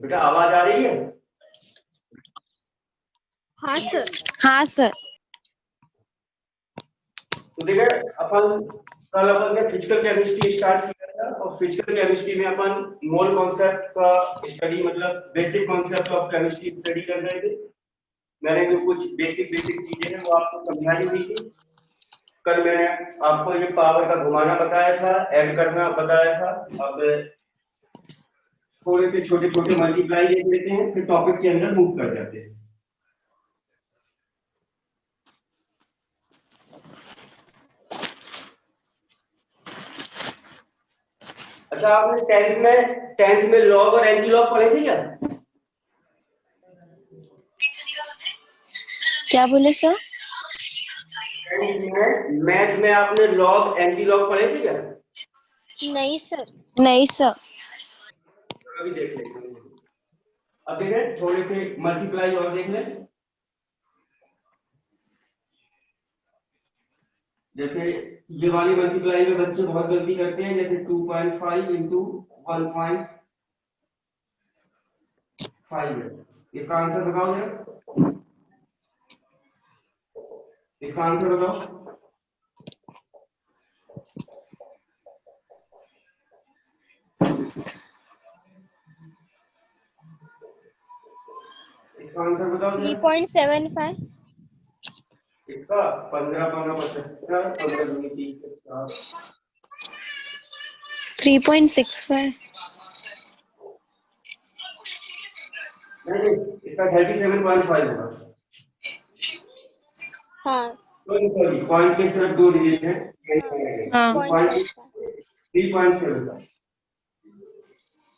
बेटा आवाज आ रही है? हाँ सर। हाँ सर। तो देखिए कल अपन ने फिजिकल केमिस्ट्री स्टार्ट किया था और फिजिकल केमिस्ट्री में अपन मोल कॉन्सेप्ट का स्टडी मतलब basic concept of chemistry study कर रहे थे। मैंने जो कुछ बेसिक चीजें हैं वो आपको समझाई हुई थी। कल मैंने आपको ये पावर का घुमाना बताया था, ऐड करना बताया था। अब थोड़े से छोटे मल्टीप्लाई देख लेते हैं, फिर टॉपिक के अंदर मूव कर जाते हैं। अच्छा, आपने 10th में लॉग और एंटी लॉग पढ़े थे क्या? क्या बोले सर? मैथ में आपने लॉग एंटी लॉग पढ़े थे क्या? नहीं सर। नहीं सर। अभी देख लेंगे। अब देखें थोड़े से मल्टीप्लाई और देख लें। जैसे ये वाली मल्टीप्लाई में बच्चे बहुत गलती करते हैं, जैसे 2.5 इंटू 1.5 है। इसका आंसर बताओ जरा, इसका आंसर बताओ। इसका आंसर बताओ जरा। 3.75। इसका 15 15 75 15 दूनी 30 3.65। नहीं, इसका 37.5 होगा। हाँ। सॉरी, पॉइंट के सिर्फ 2 डिजिट है। हाँ। 3.7 का।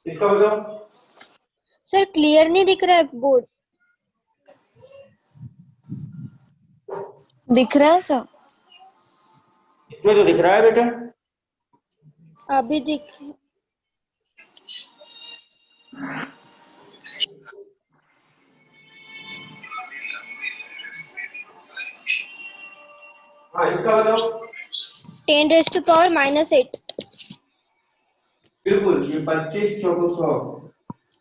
इसका बताओ। सर क्लियर नहीं दिख रहा है बोर्ड। दिख रहा है सर? इसमें तो दिख रहा है बेटा। अभी दिख। हाँ, इसका बताओ। 10⁻⁻8। बिल्कुल, ये 25 चौको 100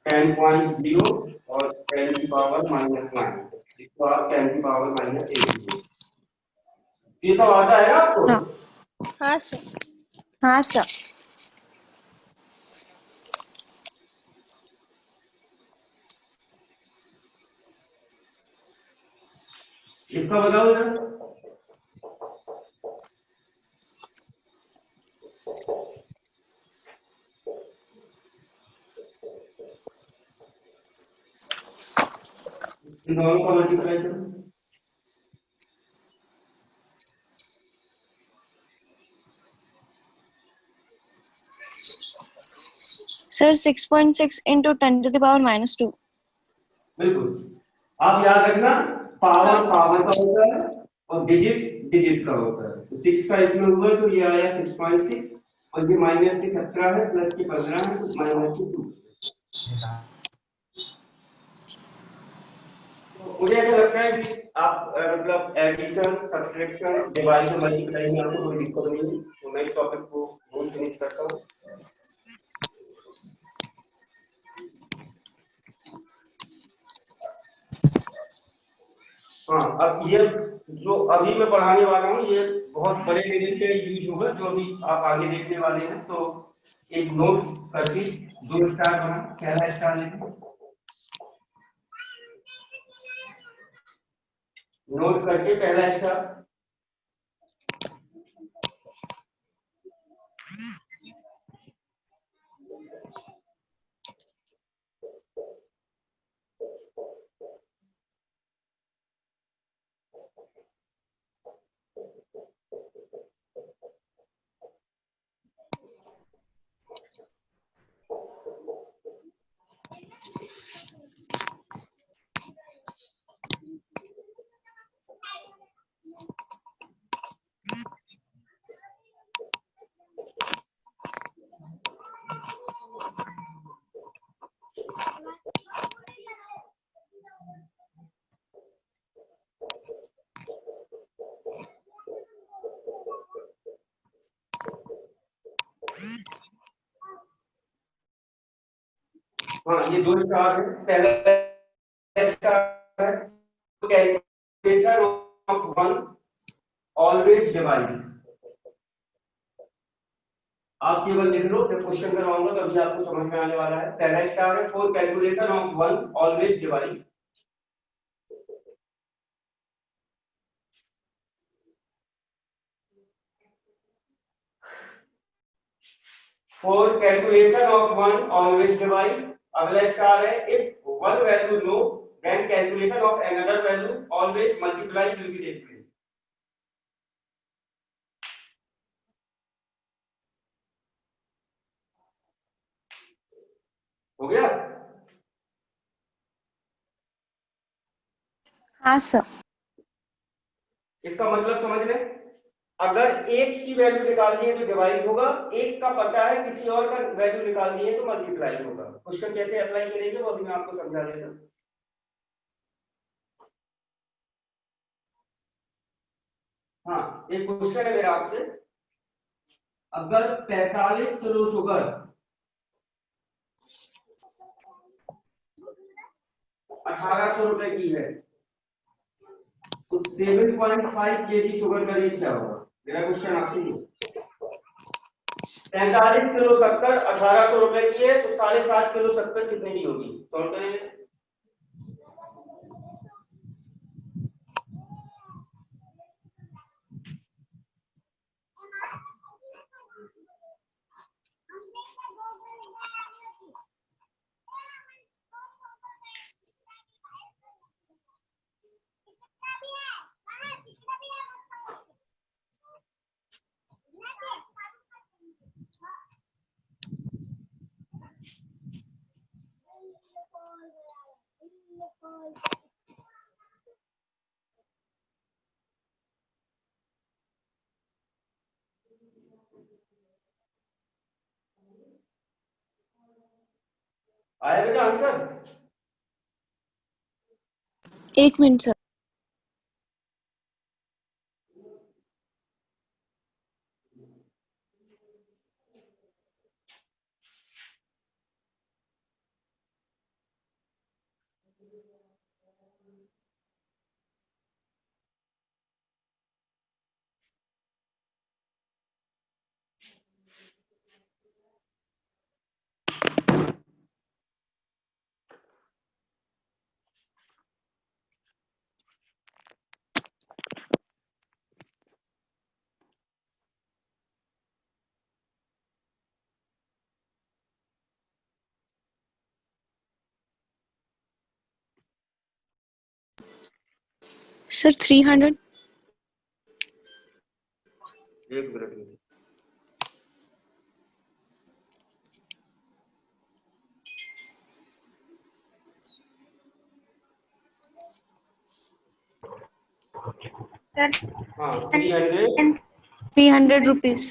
10.0 और 10 की पावर -9, इसको आप 10 की पावर -8। ये सब आता है ना आपको? हाँ। हाँ सर। हाँ सर। इसका बताओ जरा। इन दोनों का मल्टीप्लाई करो। Sir 6.6 into 10⁻²। बिल्कुल, आप याद रखना, पावर पावर का होता है और डिजिट डिजिट का होता है। तो 6 का इसमें हुआ तो ये आया 6.6 और ये माइनस की 17 है, प्लस की 15 है, तो माइनस की 2। तो मुझे ऐसा लगता है कि आप मतलब एडिशन, सब्ट्रैक्शन, डिवाइड और मल्टीप्लाई में आपको कोई दिक्कत नहीं है। तो मैं इस टॉपिक को यहीं फिनिश करता हूँ। हाँ, अब ये जो अभी मैं पढ़ाने वाला हूँ ये बहुत बड़े लेवल पे यूज होगा, जो अभी आप आगे देखने वाले हैं। तो एक नोट करके 2 स्टार बना, पहला स्टार लेंगे, नोट करके पहला स्टार। हाँ ये दो स्टार है, पहला स्टार है calculation of one always divide. आप केवल लिख लो, जब क्वेश्चन करवाऊंगा तभी आपको समझ में आने वाला है। पहला स्टार है for calculation of one always divide. For calculation of one always divide. अगला स्टार है if one value no then calculation of another value always multiply will be take place. हो गया? हाँ सर। इसका मतलब समझ लें, अगर एक की वैल्यू निकालनी है तो डिवाइड होगा, एक का पता है किसी और का वैल्यू निकालनी है तो मल्टीप्लाई होगा। क्वेश्चन कैसे अप्लाई करेंगे वो अभी मैं आपको समझा देता हूं। हाँ एक क्वेश्चन है मेरा आपसे, अगर 45 किलो शुगर 1800 रुपए की है तो 7.5 kg शुगर का रेट क्या होगा? मेरा क्वेश्चन आपसे ही। 45 किलो शक्कर 1800 रुपए की है तो 7.5 किलो शक्कर कितने की होगी? सॉल्व करेंगे। आया बेटा आंसर? एक मिनट सर। सर 300। एक मिनट। सर हाँ 300 300 रुपीज।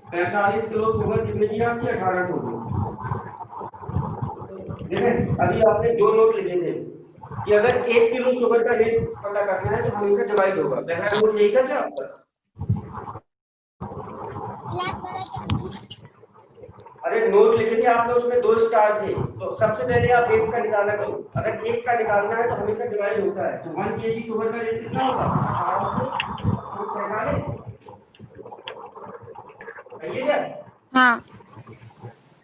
45 किलो शुगर कितने की आपकी? 1800 की। देखें अभी आपने दो नोट लिखे थे कि अगर 1 किलो शुगर का रेट पता करना है तो हमेशा डिवाइड होगा। पहला नोट यही था क्या आपका? अरे नोट लिखे थे आपने, उसमें दो स्टार थे, तो सबसे पहले आप एक का निकालना करो। अगर एक का निकालना है तो हमेशा डिवाइड होता है। तो 1 kg शुगर का रेट कितना होगा? 1845। सही है क्या? हाँ।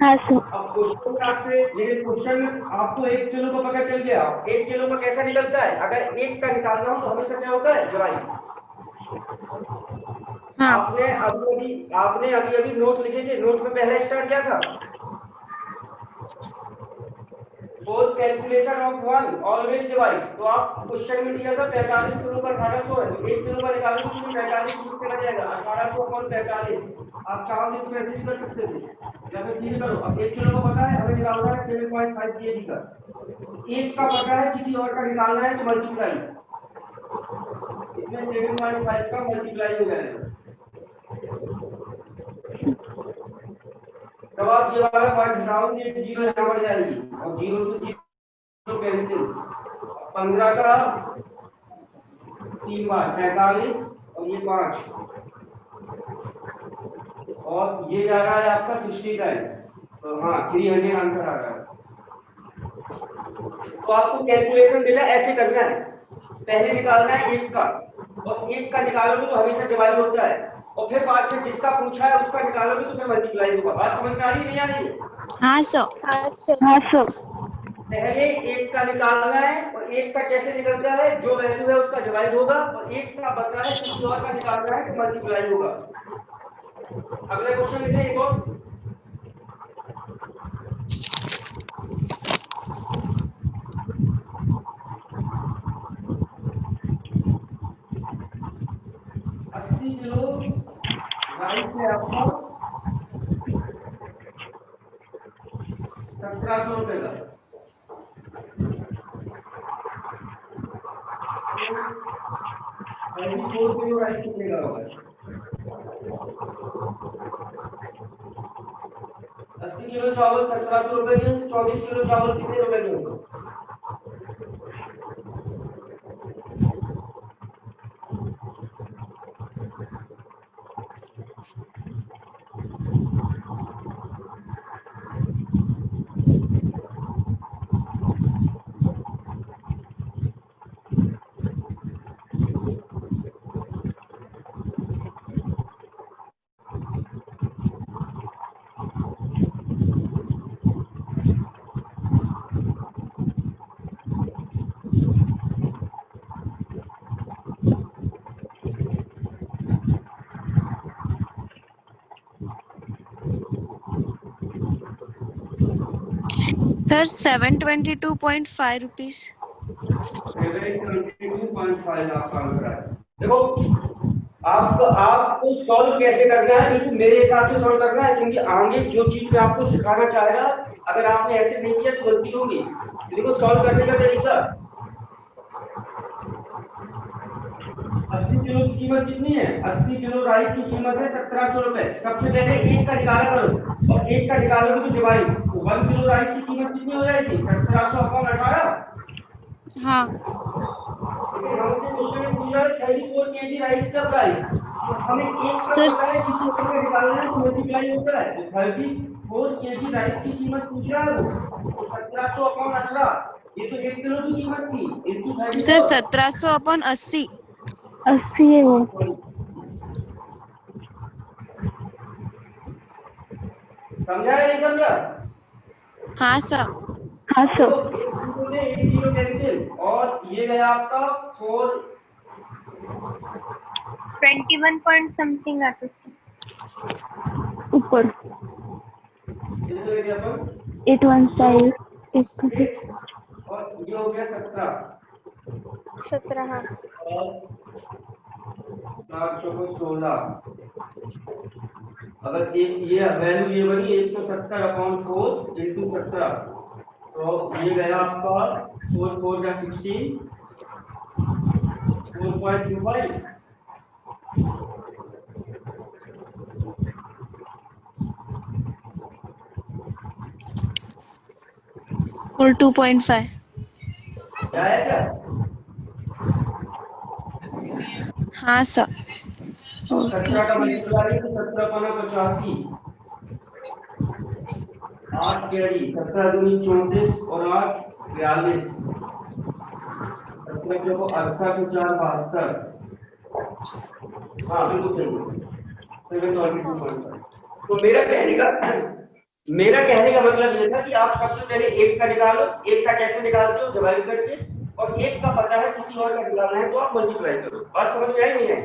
हाँ सर। अब क्वेश्चन आपसे, ये क्वेश्चन आपको 1 किलो का पता चल गया। 1 किलो का कैसा निकलता है? अगर एक का निकालना हो तो हमेशा क्या होता है? डिवाइड। हाँ। आपने अभी अभी नोट लिखे थे, नोट में पहला स्टार क्या था? For calculation of one always divide. तो आप क्वेश्चन में दिया था 45 किलो का 1800 है, तो 1 किलो का निकालने के लिए 45 किलो चला जाएगा, 1800 अपॉन 45। आप चाहो तो इसको ऐसे भी कर सकते थे या फिर सीधे करो। अब 1 किलो का पता है, हमें निकालना है 7.5 kg का। एक का पता है, किसी और का निकालना है तो मल्टीप्लाई। इसमें 7.5 का मल्टीप्लाई हो जाएगा। तब आप ये वाला पॉइंट हटाओगे, जीरो यहाँ बढ़ जाएगी और जीरो से जीरो कैंसिल। 15 का 3 बार 45 और ये 5 और ये जा रहा है आपका 69। तो हाँ 300 आंसर आ रहा है। तो आपको कैलकुलेशन मिला, ऐसे करना है, पहले निकालना है 1 का, और 1 का निकालोगे तो हमेशा डिवाइड होता है, और फिर बाद में जिसका पूछा है उसका निकालोगे तो फिर मल्टीप्लाई होगा। बात समझ में आ रही है नहीं आ रही है? हाँ सर। हाँ सर। पहले 1 का निकालना है, और 1 का कैसे निकलता है, जो वैल्यू है उसका डिवाइड होगा, और 1 का बचा है किसी और का निकालना है तो मल्टीप्लाई होगा। अगले क्वेश्चन लिखें एक और। अस्सी किलो राइस है आपका 1700 रुपए का। 34 किलो राइस कितने का होगा? 80 किलो चावल 1700 रुपए के, 24 किलो चावल कितने रुपए के होंगे? Sir 722.5 rupees. 722.5 आपका आंसर है। देखो आपको सॉल्व कैसे करना है, बिल्कुल मेरे हिसाब से सॉल्व करना है, क्योंकि आगे जो चीज मैं आपको सिखाना चाह रहा, अगर आपने ऐसे नहीं किया तो गलती होगी। देखो सॉल्व करने का तरीका, 80 किलो की कीमत कितनी है? 80 किलो राइस की कीमत है 1700 रुपए। सबसे पहले 1 का निकाला करो, और 1 का निकालोगे तो डिवाइड, तो 1 किलो राइस की कीमत कितनी हो जाएगी? 1700 अपॉन 18। हाँ लेकिन हमसे क्वेश्चन में पूछा है 34 केजी राइस का प्राइस, तो हमें 1 का सर। पता है, किसी और का निकालना है तो मल्टीप्लाई होता है। तो 34 केजी राइस की कीमत पूछ रहा है वो, तो 1700 अपॉन 18, ये तो 1 किलो की कीमत थी, इनटू 34। सर 1700/80। 80 है वो। समझा या नहीं समझा? हाँ सर। हाँ तो सर। 1 जीरो कैंसिल, और ये गया आपका 4 21 पॉइंट समथिंग आता ऊपर। कितने गए अपन? 815 और ये हो गया 17 हाँ। और 416। अगर एक ये वैल्यू ये बनी 170/4 इंटू 17, तो ये गया आपका 4 4 या 16, 4.25। और 2.5। क्या है क्या? हाँ सर। 17 का मल्टीप्लाई तो 17×85, 8 कैरी, 17 दूनी 34 और 8 42, 17 को 68 4 72। हाँ बिल्कुल सही, 722.5। तो मेरा कहने का मतलब ये था कि आप सबसे पहले 1 का निकालो, 1 का कैसे निकालते हो, डिवाइड करके, और 1 का पता है किसी और का निकालना है तो आप मल्टीप्लाई करो। बात समझ में आई नहीं है?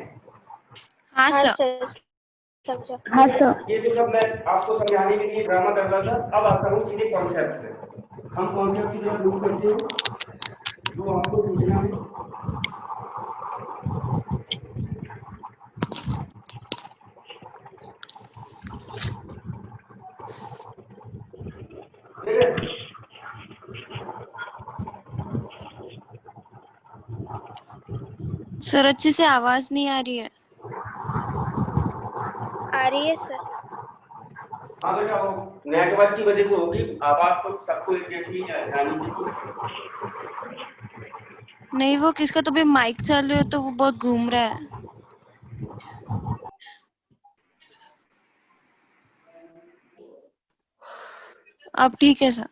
हाँ सर। हाँ सर। ये तो सब मैं आपको समझाने के लिए ड्रामा कर रहा था। अब आता हूँ सीधे कॉन्सेप्ट पे। हम कॉन्सेप्ट की तरफ मूव करते हैं, जो आपको समझना है। सर अच्छे से आवाज नहीं आ रही है। आ रही है सर। हाँ बेटा, वो नेटवर्क की वजह से होगी, आवाज तो सबको एक जैसी ही जानी चाहिए। नहीं वो किसका तो भी माइक चल रही है तो वो बहुत घूम रहा है। अब ठीक है सर।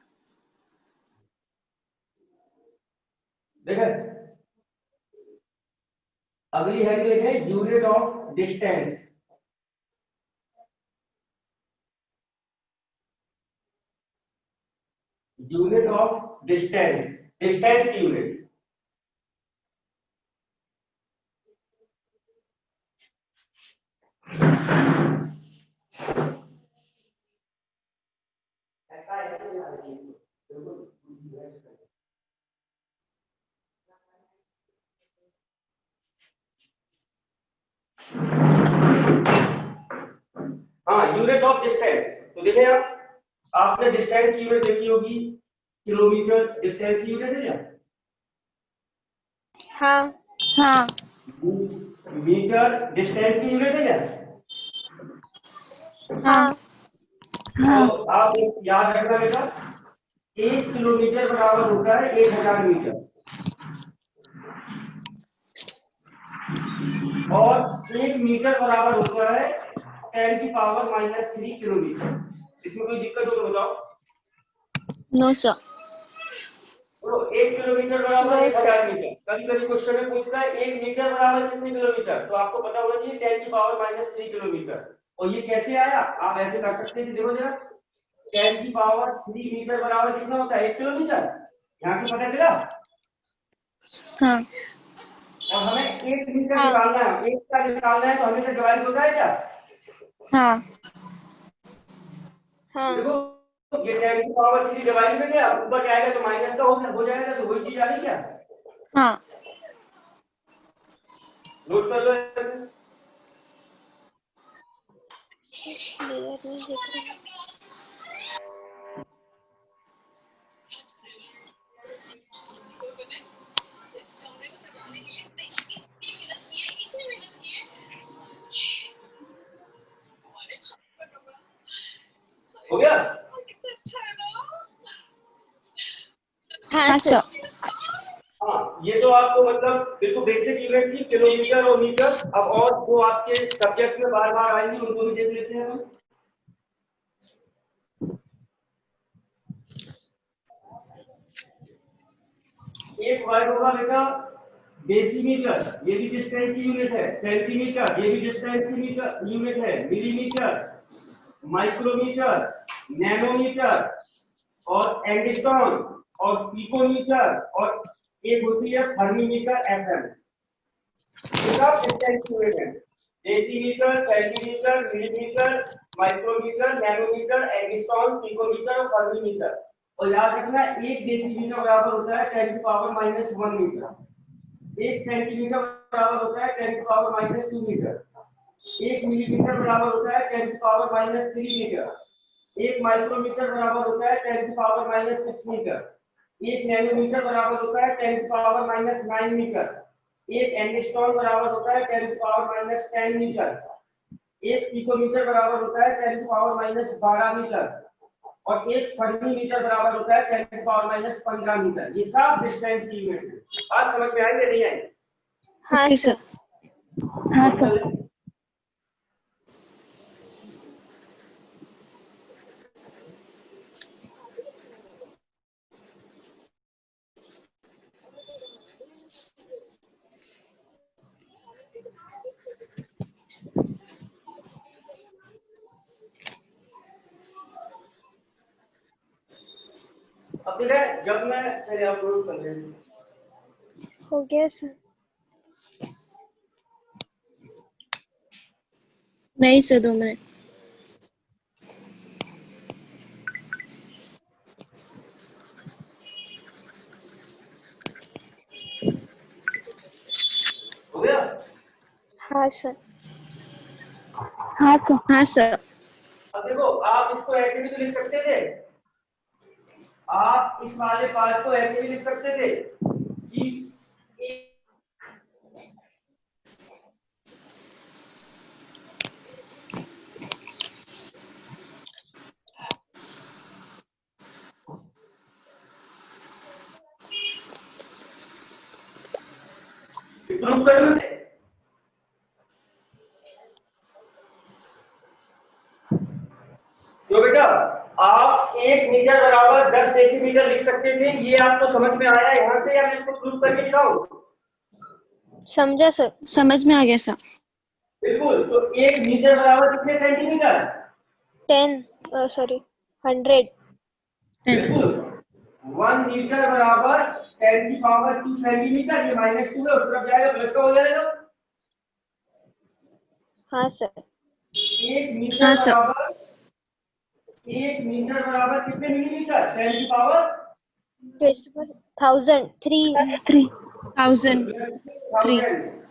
देखा, अगली हेडिंग है unit of distance. Unit of distance, distance की यूनिट। हाँ, यूनिट ऑफ डिस्टेंस। तो देखिए आप, आपने डिस्टेंस की यूनिट देखी होगी, किलोमीटर डिस्टेंस की यूनिट है क्या? हाँ। हाँ। मीटर डिस्टेंस की यूनिट है क्या? हाँ। तो आप याद रखना बेटा, 1 किलोमीटर बराबर होता है 1000 मीटर, और 1 मीटर बराबर होता है 10⁻³ किलोमीटर। इसमें कोई दिक्कत हो तो बताओ। No sir. तो 1 किलोमीटर बराबर 1000 मीटर। कभी कभी क्वेश्चन में पूछता है 1 मीटर बराबर कितने किलोमीटर, तो आपको पता होना चाहिए 10⁻³ किलोमीटर। और ये कैसे आया, आप ऐसे कर सकते हैं कि देखो जरा, 10⁻³ मीटर बराबर कितना होता है, 1 किलोमीटर। यहाँ से पता चला। हाँ। और हमें 1 मीटर हाँ। निकालना है, 1 का निकालना है, तो हमें से डिवाइड होता है क्या? हाँ। हाँ। देखो, ये 10⁻³ डिवाइड में गया, ऊपर क्या आएगा तो माइनस का हो जाएगा, तो वही चीज आ रही क्या? हाँ। नोट कर लो। क्लियर नहीं दिख रहा। हो गया? हाँ हाँ सर। सर। हाँ, ये तो आपको मतलब बिल्कुल बेसिक यूनिट थी, किलोमीटर और मीटर। अब और जो आपके सब्जेक्ट में बार बार आएंगी उनको भी देख लेते हैं हम। एक वर्ड होगा बेटा डेसीमीटर, ये भी डिस्टेंस की यूनिट है। सेंटीमीटर, ये भी डिस्टेंस की यूनिट है। मिलीमीटर, माइक्रोमीटर, नैनोमीटर और एंगस्ट्रॉम और पिकोमीटर, और एक होती है थर्मीमीटर, एफएम। ये सब डिस्टेंस की यूनिट है। Decimetre, centimetre, millimetre, micrometre, nanometre, angstrom, picometre और थर्मीमीटर। और याद रखना, 1 डेसीमीटर बराबर होता है 10⁻⁻1 मीटर। 1 सेंटीमीटर बराबर होता है 10⁻⁻2 मीटर। 1 मिलीमीटर बराबर होता है 10⁻⁻3 मीटर। 1 माइक्रोमीटर बराबर होता है 10⁻⁻6 मीटर। 1 नैनोमीटर बराबर होता है 10⁻⁹ मीटर। 1 एंगस्ट्रॉम बराबर होता है 10⁻10 मीटर। 1 पिकोमीटर बराबर होता है 10⁻12 मीटर। और 1 फर्मीमीटर बराबर होता है 10⁻15 मीटर। ये सब डिस्टेंस की यूनिट है। बात समझ में आई या नहीं आई? हाँ ओके सर। सर। हाँ सर। अब देखिए, जब मैं पहले आप नोट कर लें। हो गया सर। नहीं सर, 2 मिनट। हो गया? हाँ सर। हाँ सर। हाँ सर। अब देखो, आप इसको ऐसे भी तो लिख सकते थे, आप इस वाले पार्ट को ऐसे भी लिख सकते थे कि प्रूव कर लो। तो बेटा आप 1 मीटर बराबर 10 डेसीमीटर लिख सकते थे, ये आपको समझ में आया यहाँ से, या मैं इसको प्रूव करके दिखाऊं? समझा सर। समझ में आ गया सर। बिल्कुल। तो 1 मीटर बराबर कितने सेंटीमीटर? 10 सॉरी 100। बिल्कुल। 1 मीटर बराबर 10 की पावर 2 सेंटीमीटर, ये -2 है, उस तरफ जाएगा प्लस का हो जाएगा। हाँ सर। 1 मीटर हाँ सर। बराबर 1 मीटर बराबर कितने मिलीमीटर? 10 की पावर 1000 3 1000 3। 1000।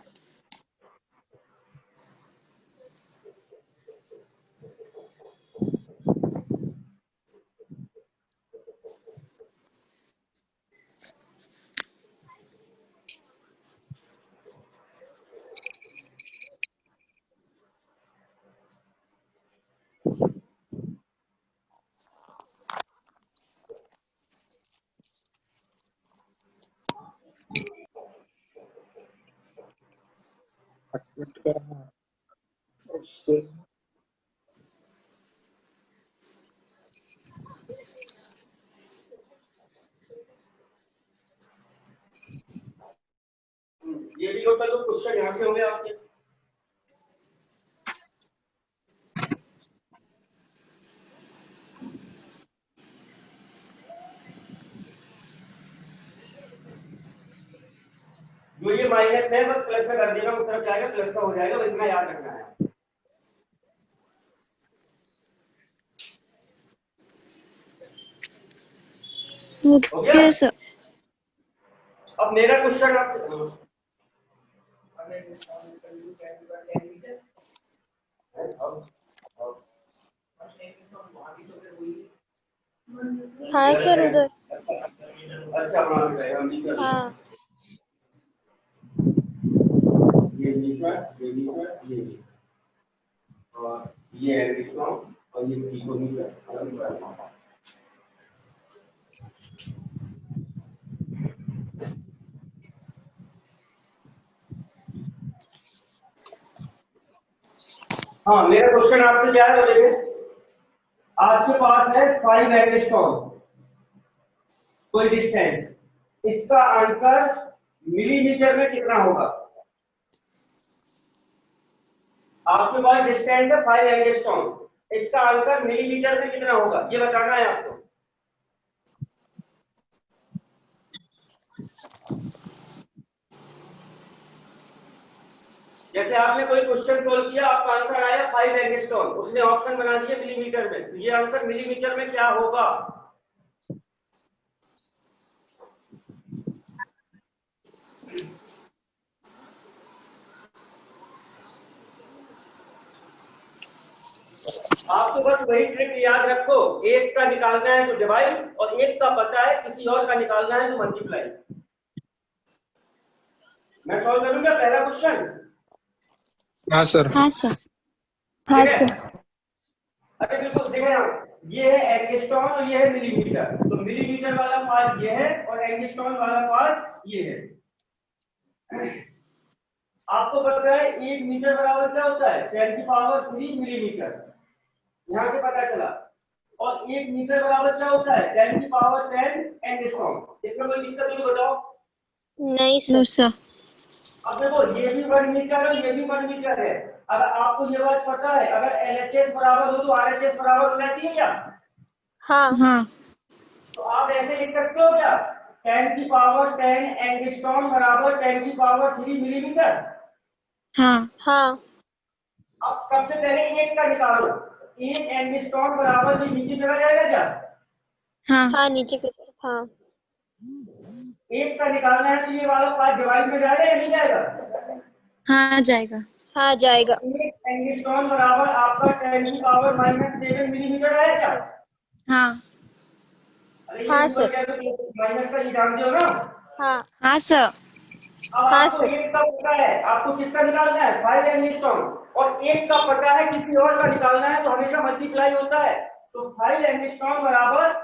ये भी होता तो क्वेश्चन यहाँ से होंगे आपके। जो ये माइनस है बस प्लस में कर देना, उस तरफ जाएगा प्लस का हो जाएगा, बस इतना याद रखना है। हो गया? Okay sir. अब मेरा क्वेश्चन आपसे, हाँ सर उधर। अच्छा बना के हम मीटर, हाँ ये भी और ये एंगस्ट्रॉम और ये पिकोमीटर। हाँ, मेरा क्वेश्चन आपसे क्या है, देखिए आपके पास है 5 एंगस्ट्रॉम कोई डिस्टेंस, इसका आंसर मिलीमीटर में कितना होगा? आपके पास डिस्टेंस है 5 एंगस्ट्रॉम, इसका आंसर मिलीमीटर में कितना होगा, ये बताना है आपको। जैसे आपने कोई क्वेश्चन सोल्व किया, आपका आंसर आया 5 एंगस्ट्रॉम, उसने ऑप्शन बना दिया मिलीमीटर में, तो ये आंसर मिलीमीटर में क्या होगा? आपको बस वही ट्रिक याद रखो, एक का निकालना है तो डिवाइड, और एक का पता है किसी और का निकालना है तो मल्टीप्लाई। मैं सॉल्व करूंगा पहला क्वेश्चन। हाँ सर। हाँ सर। हाँ सर। अच्छा बिल्कुल देखो यहाँ, ये है एंगस्ट्रॉम और ये है मिलीमीटर, तो मिलीमीटर वाला पार्ट ये है और एंगस्ट्रॉम वाला पार्ट ये है। आपको पता है 1 मीटर बराबर क्या होता है? 10 की पावर 3 मिलीमीटर, यहां से पता चला। और 1 मीटर बराबर क्या होता है? 10 की पावर 10 एंगस्ट्रॉम। इसमें कोई दिक्कत नहीं, बताओ। नहीं नो सर। सर। अब देखो ये भी 1 मीटर है, ये भी 1 मीटर है। अगर आपको ये बात पता है, अगर LHS बराबर हो तो RHS बराबर हो जाती है क्या? हाँ हाँ। तो आप ऐसे लिख सकते हो क्या? 10 की पावर 10 एंगस्ट्रॉम बराबर 10 की पावर 3 मिलीमीटर। हाँ। हाँ अब सबसे पहले एक का निकालो, 1 एंगस्ट्रॉम बराबर ये नीचे चला जाएगा क्या? हाँ। हाँ नीचे की तरफ। हाँ एक का निकालना है तो ये वाला पार्ट डिवाइड में जाएगा या नहीं जाएगा? हाँ जाएगा। हाँ जाएगा। 1 एंगस्ट्रॉम बराबर आपका 10 की पावर -7 मिलीमीटर आया क्या? हाँ। अरे हाँ ये ऊपर सर। क्या है तो माइनस का ये जानते हो ना। हाँ हाँ सर। अब हाँ आपको सर। एक का पता है, आपको किसका निकालना है? 5 एंगस्ट्रॉम, और एक का पता है किसी और का निकालना है, तो हमेशा मल्टीप्लाई होता है। तो 5 एंगस्ट्रॉम बराबर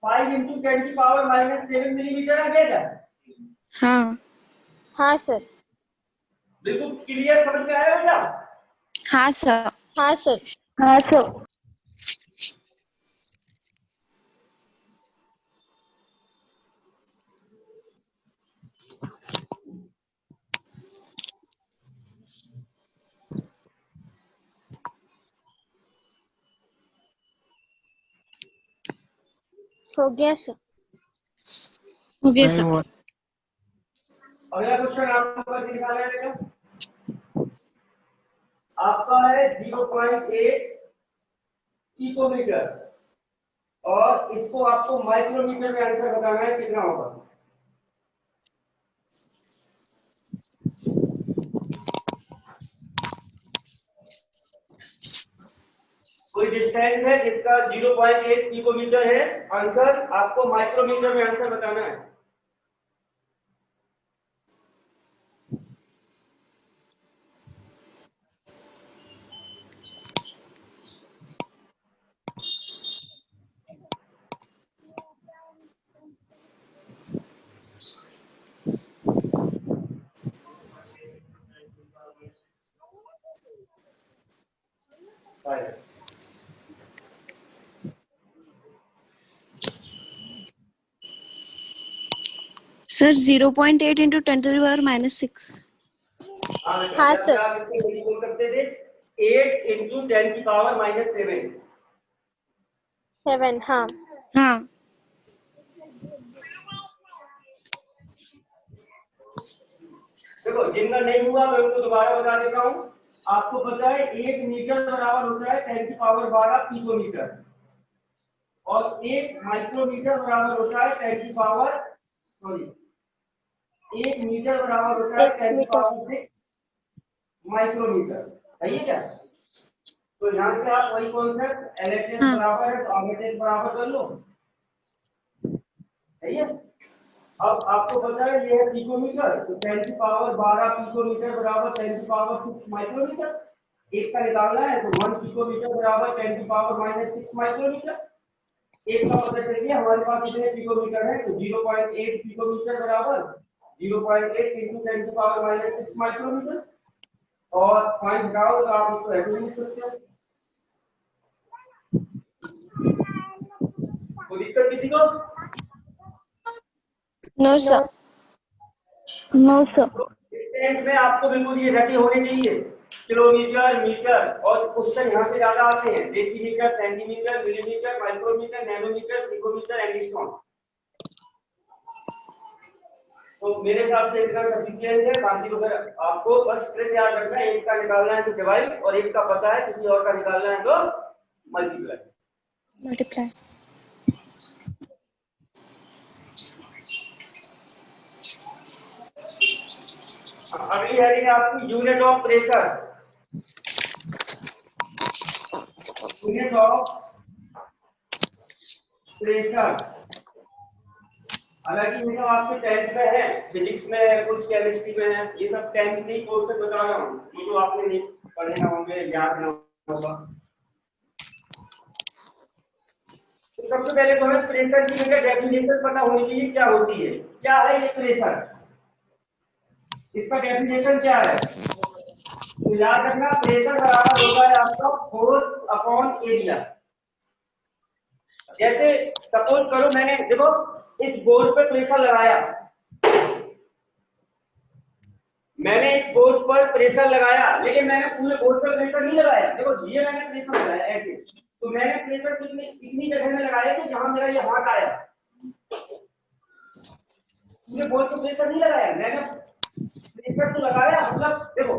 5 into 10 की पावर -7 मिलीमीटर आ गया क्या? हाँ। हाँ सर। बिल्कुल क्लियर, समझ में आया बेटा? हाँ सर। हाँ सर। हाँ सर। हो गया सर। हो गया नहीं सर। हुआ। अगला क्वेश्चन आपको करके दिखाना है बेटा। आपका है 0.8 पिकोमीटर और इसको आपको माइक्रोमीटर में आंसर बताना है कितना होगा। कोई डिस्टेंस है जिसका 0.8 पिकोमीटर है, आंसर आपको माइक्रोमीटर में आंसर बताना है। Sir 0.8 into 10⁻⁻6। हाँ सर। आप इसको नहीं बोल सकते थे 8 into 10⁻⁻7। 7 हाँ। हाँ। देखो जिनका नहीं हुआ मैं उनको दोबारा बता देता हूँ। आपको पता है 1 मीटर बराबर होता है 10⁻12 पिकोमीटर और 1 माइक्रोमीटर बराबर होता है 1 मीटर बराबर होता है 10⁻6 माइक्रोमीटर। सही है क्या? तो यहाँ से आप वही कॉन्सेप्ट LHS हाँ। बराबर है तो RHS बराबर कर लो। सही है। अब आपको पता है ये है पिकोमीटर तो 10⁻12 पिकोमीटर बराबर 10⁻6 माइक्रोमीटर। एक का निकालना है तो 1 पिकोमीटर बराबर 10⁻⁻6 माइक्रोमीटर। एक का पता चल गया हमारे पास इतने पिकोमीटर है तो 0.8 पिकोमीटर बराबर 0.8 into 10⁻⁻6 माइक्रोमीटर और पॉइंट हटाओ तो आप इसको ऐसे लिख सकते हो। कोई दिक्कत किसी को? No sir. No sir. Distance में आपको बिल्कुल ये रटे होने चाहिए किलोमीटर मीटर और क्वेश्चन यहाँ से ज्यादा आते हैं decimetre centimetre millimetre micrometre nanometre picometre angstrom. तो मेरे हिसाब से इतना सफिशिएंट है। बाकी तो फिर आपको बस ट्रिक याद रखना है एक का निकालना है तो डिवाइड और एक का पता है किसी और का निकालना है तो मल्टीप्लाई। अगली हेडिंग आपकी unit of pressure. Unit of pressure हालांकि ये सब आपके 10th में है, फिजिक्स में है, कुछ केमिस्ट्री में है, ये सब 10th के कोर्स से बता रहा हूँ। ये जो आपने नहीं पढ़े ना होंगे याद ना होगा। तो सबसे पहले तो हमें प्रेशर की डेफिनेशन पता होनी चाहिए क्या होती है। क्या है ये प्रेशर, इसका डेफिनेशन क्या है? तो याद रखना प्रेशर बराबर होता है आपका फोर्स अपॉन एरिया। जैसे सपोज करो मैंने देखो इस बोर्ड पे प्रेशर लगाया, मैंने इस बोर्ड पर प्रेशर लगाया लेकिन मैंने पूरे बोर्ड पर प्रेशर नहीं लगाया। देखो ये मैंने प्रेशर लगाया ऐसे, तो मैंने प्रेशर कितनी जगह में लगाया कि जहां मेरा ये हाथ आया, पूरे बोर्ड पर प्रेशर नहीं लगाया। मैंने प्रेशर तो लगाया मतलब देखो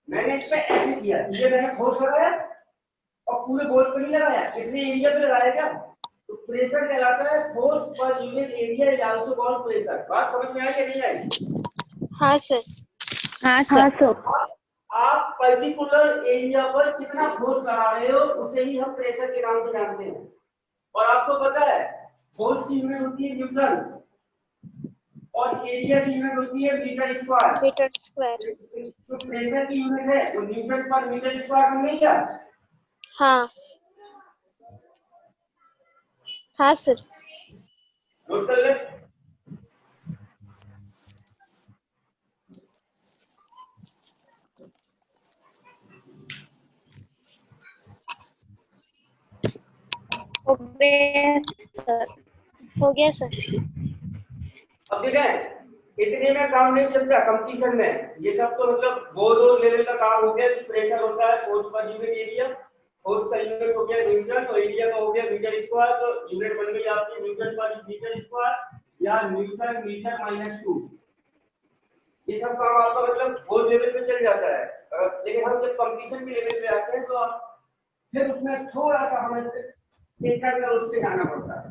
मैंने इस पे ऐसे किया, ये मैंने फोर्स लगाया और पूरे बोर्ड पर नहीं लगाया, इतने एरिया पे लगाया क्या, तो प्रेशर कहलाता है force per unit area is also called pressure. बात समझ में आई या नहीं आई? हाँ सर। हाँ सर। आप पर्टिकुलर एरिया पर कितना फोर्स लगा रहे हो उसे ही हम प्रेशर के नाम से जानते हैं। और आपको पता है फोर्स की यूनिट होती है न्यूटन और एरिया की यूनिट होती है मीटर स्क्वायर। Metre square. तो प्रेशर की यूनिट है वो न्यूटन पर मीटर स्क्वायर बन गई क्या? हाँ हाँ सर। नोट कर ले। हो गया सर। हो गया सर। अब देखें इतने में काम नहीं चलता कंपटीशन में, ये सब तो मतलब बहुत और लेवल का काम हो गया। प्रेशर होता है force per unit area force का यूनिट हो गया न्यूटन और एरिया का हो गया मीटर स्क्वायर, तो यूनिट बन गई आपकी न्यूटन पर मीटर स्क्वायर या न्यूटन मीटर -2। ये सब काम आपका मतलब वो लेवल पे चल जाता है। लेकिन हम जब कंपटीशन के लेवल पे आते हैं तो फिर उसमें थोड़ा सा हमें एक कर उसके जाना पड़ता है।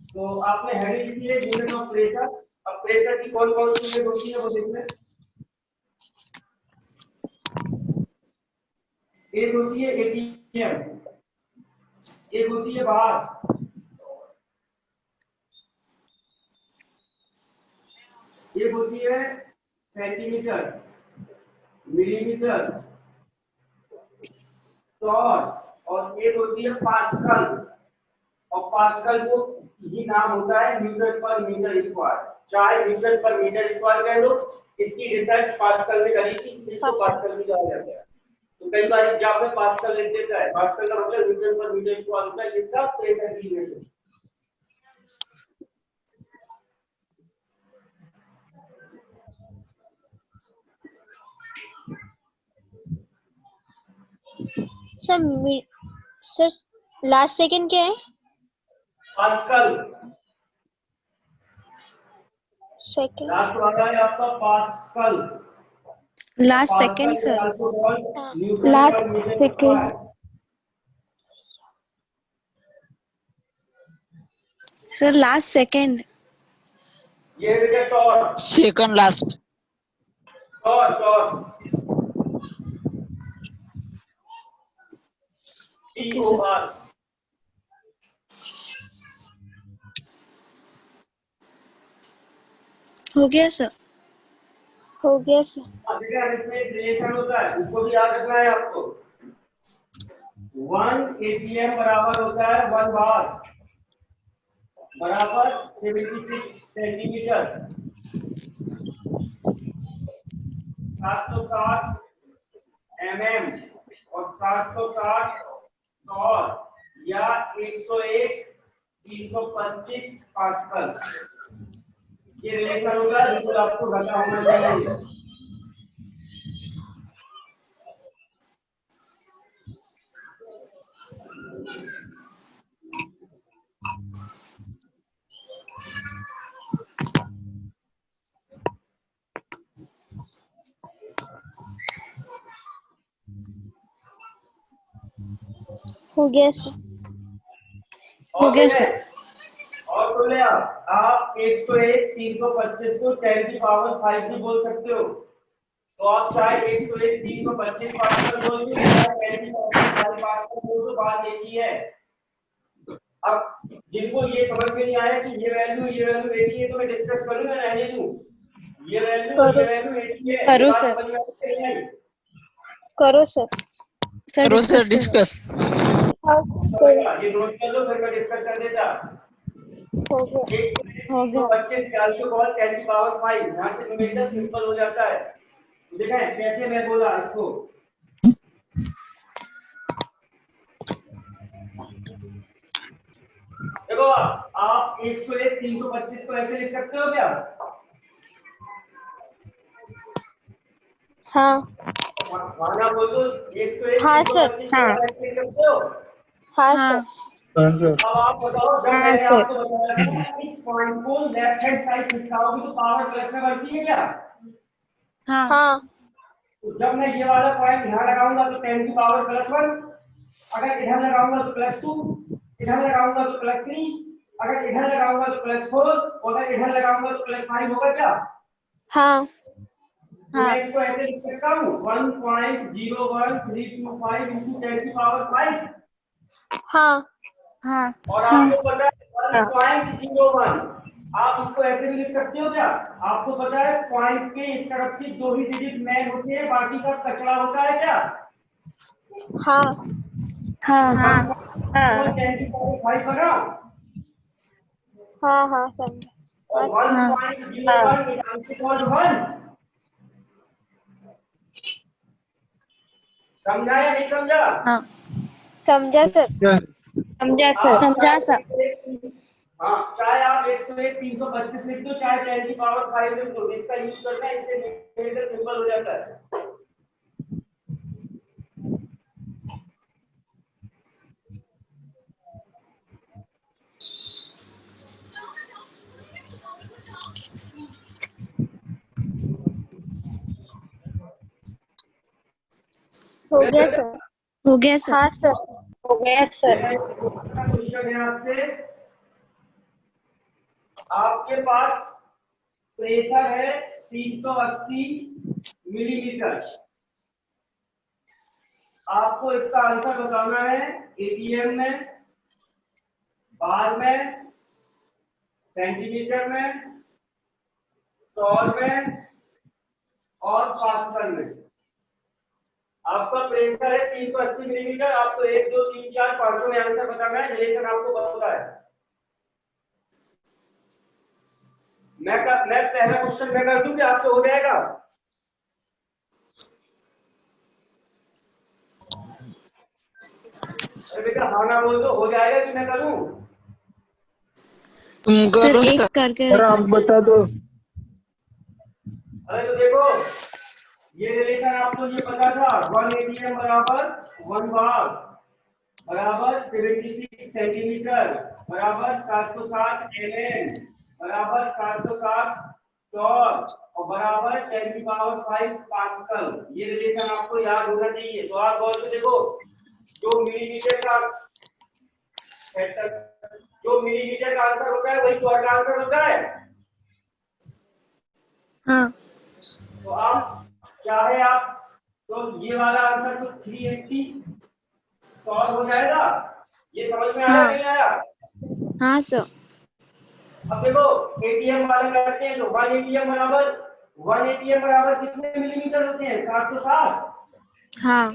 तो आपने हेडिंग लिखी है यूनिट ऑफ प्रेशर। अब प्रेशर की कौन कौन सी यूनिट होती है वो देख लें। एक होती है एटीएम, एक होती है बार, एक होती है सेंटीमीटर, मिलीमीटर, टॉर, और एक होती है पास्कल। और पास्कल को ही नाम होता है न्यूटन पर मीटर स्क्वायर, चाहे न्यूटन पर मीटर स्क्वायर कह लो। इसकी रिसर्च पास्कल ने करी थी, इसलिए इसको पास्कल भी कहा जाता है। तो कई बार एग्जाम में पास्कल लिख देता है, पास्कल का मतलब न्यूटन पर मीटर स्क्वायर होता है। ये सब प्रेशर की यूनिट है। सर सर लास्ट सेकंड क्या है? पास्कल सेकंड लास्ट वाला है आपका pascal. Last second sir. Last second sir last second. ये बेटा torr, second last. Torr torr okay sir. TOR। हो गया सर। हो गया सर। बेटा इसमें एक रिलेशन होता है, उसको भी याद रखना है आपको। 1 ATM बराबर होता है 1 बार बराबर 76 सेंटीमीटर, 760 और 760 टॉर या 101 325 पास्कल। ये रिलेशन होगा, बिल्कुल आपको पता होना चाहिए। हो गया सर। हो गया सर। और बोले आप 101 325 को 10 की पावर 5 भी बोल सकते हो। तो आप चाहे 101 325 पास्कल बोल दो, चाहे 10 की पावर 5 पास्कल बोल दो, बात एक ही है। अब जिनको ये समझ में नहीं आया कि ये वैल्यू 80 है, तो मैं डिस्कस करूंगा, रहने दूं। ये वैल्यू 80 है, करो बात सर। समझ में आई? करो सर। सर करो सर डिस्कस करो। डिस्कस। हाँ, ये नोट कर लो, फिर मैं डिस्कस कर देता। हो गया। हो गया। 125 अल्कोहल 10 की पावर 5, यहां से न्यूमेरिकल सिंपल हो जाता है। तो देखें कैसे मैं बोला इसको। देखो आप 101 325 को ऐसे लिख सकते हो क्या? हाँ माना बोल दो 101 हाँ सर। 325 को ऐसे लिख सकते हो। हाँ हाँ। सर। हाँ सर। अब आप बताओ, जब हाँ, मैंने सर। आपको बताया था इस पॉइंट को लेफ्ट हैंड साइड खिसकाओगे तो पावर प्लस में बढ़ती है क्या? हाँ। हाँ तो जब मैं ये वाला पॉइंट यहां लगाऊंगा तो 10 की पावर +1, अगर इधर लगाऊंगा तो +2, इधर लगाऊंगा तो +3, अगर इधर लगाऊंगा तो +4, और अगर इधर लगाऊंगा तो +5 होगा क्या? हाँ तो मैं इसको ऐसे लिख सकता हूँ 1.01325 into 10 की पावर 5। हाँ हाँ। और आपको पता है 1.01, आप इसको ऐसे भी लिख सकते हो क्या? आपको पता है पॉइंट के इस तरफ की 2 ही डिजिट मैन होते हैं, बाकी सब कचरा होता है क्या? हाँ हाँ। हाँ। 10 की पावर 5 बना हाँ हाँ समझा। और हाँ। 1.01 is also called 1। समझा या नहीं समझा? हाँ। समझा सर। समझा सर। समझा सर। हाँ, चाहे आप 101 325 लिख दो, चाहे 10 की पावर 5 लिख दो, इसका यूज करना है, इससे न्यूमेरिकल सिंपल हो जाता है। हो गया सर। हो गया सर। हाँ सर, हो गया सर। क्वेश्चन है आपसे, आपके पास प्रेशर है 380 मिलीमीटर, आपको इसका आंसर बताना है एटीएम में, बार में, सेंटीमीटर में, टॉल में और पास्कल में। आपका प्रेशर है 380 मिलीमीटर, आपको 1 2 3 4 5 में आंसर बताना है, रिलेशन आपको पता है। मैं पहला क्वेश्चन मैं कर दूं कि आपसे हो जाएगा? अरे बेटा हाँ ना बोल दो, हो जाएगा कि मैं करूं? तुम सर करो एक करके सर, आप बता दो। अरे तो देखो, ये रिलेशन आपको ये पता था, 1 एटीएम बराबर 1 बार बराबर 76 सेंटीमीटर बराबर 760 एमएम बराबर 760 टॉल और बराबर 10 की पावर 5 पास्कल। ये रिलेशन आपको याद होना चाहिए। तो आप गौर से देखो, जो मिलीमीटर का आंसर होता है वही क्वार्टर आंसर होता है। हाँ तो आप चाहे आप तो ये वाला आंसर तो 380 सॉल्व हो जाएगा। ये समझ में आया हाँ नहीं आया? हाँ सर। अब देखो, एटीएम वाले करते हैं तो 1 एटीएम बराबर कितने मिलीमीटर होते हैं? 760। हाँ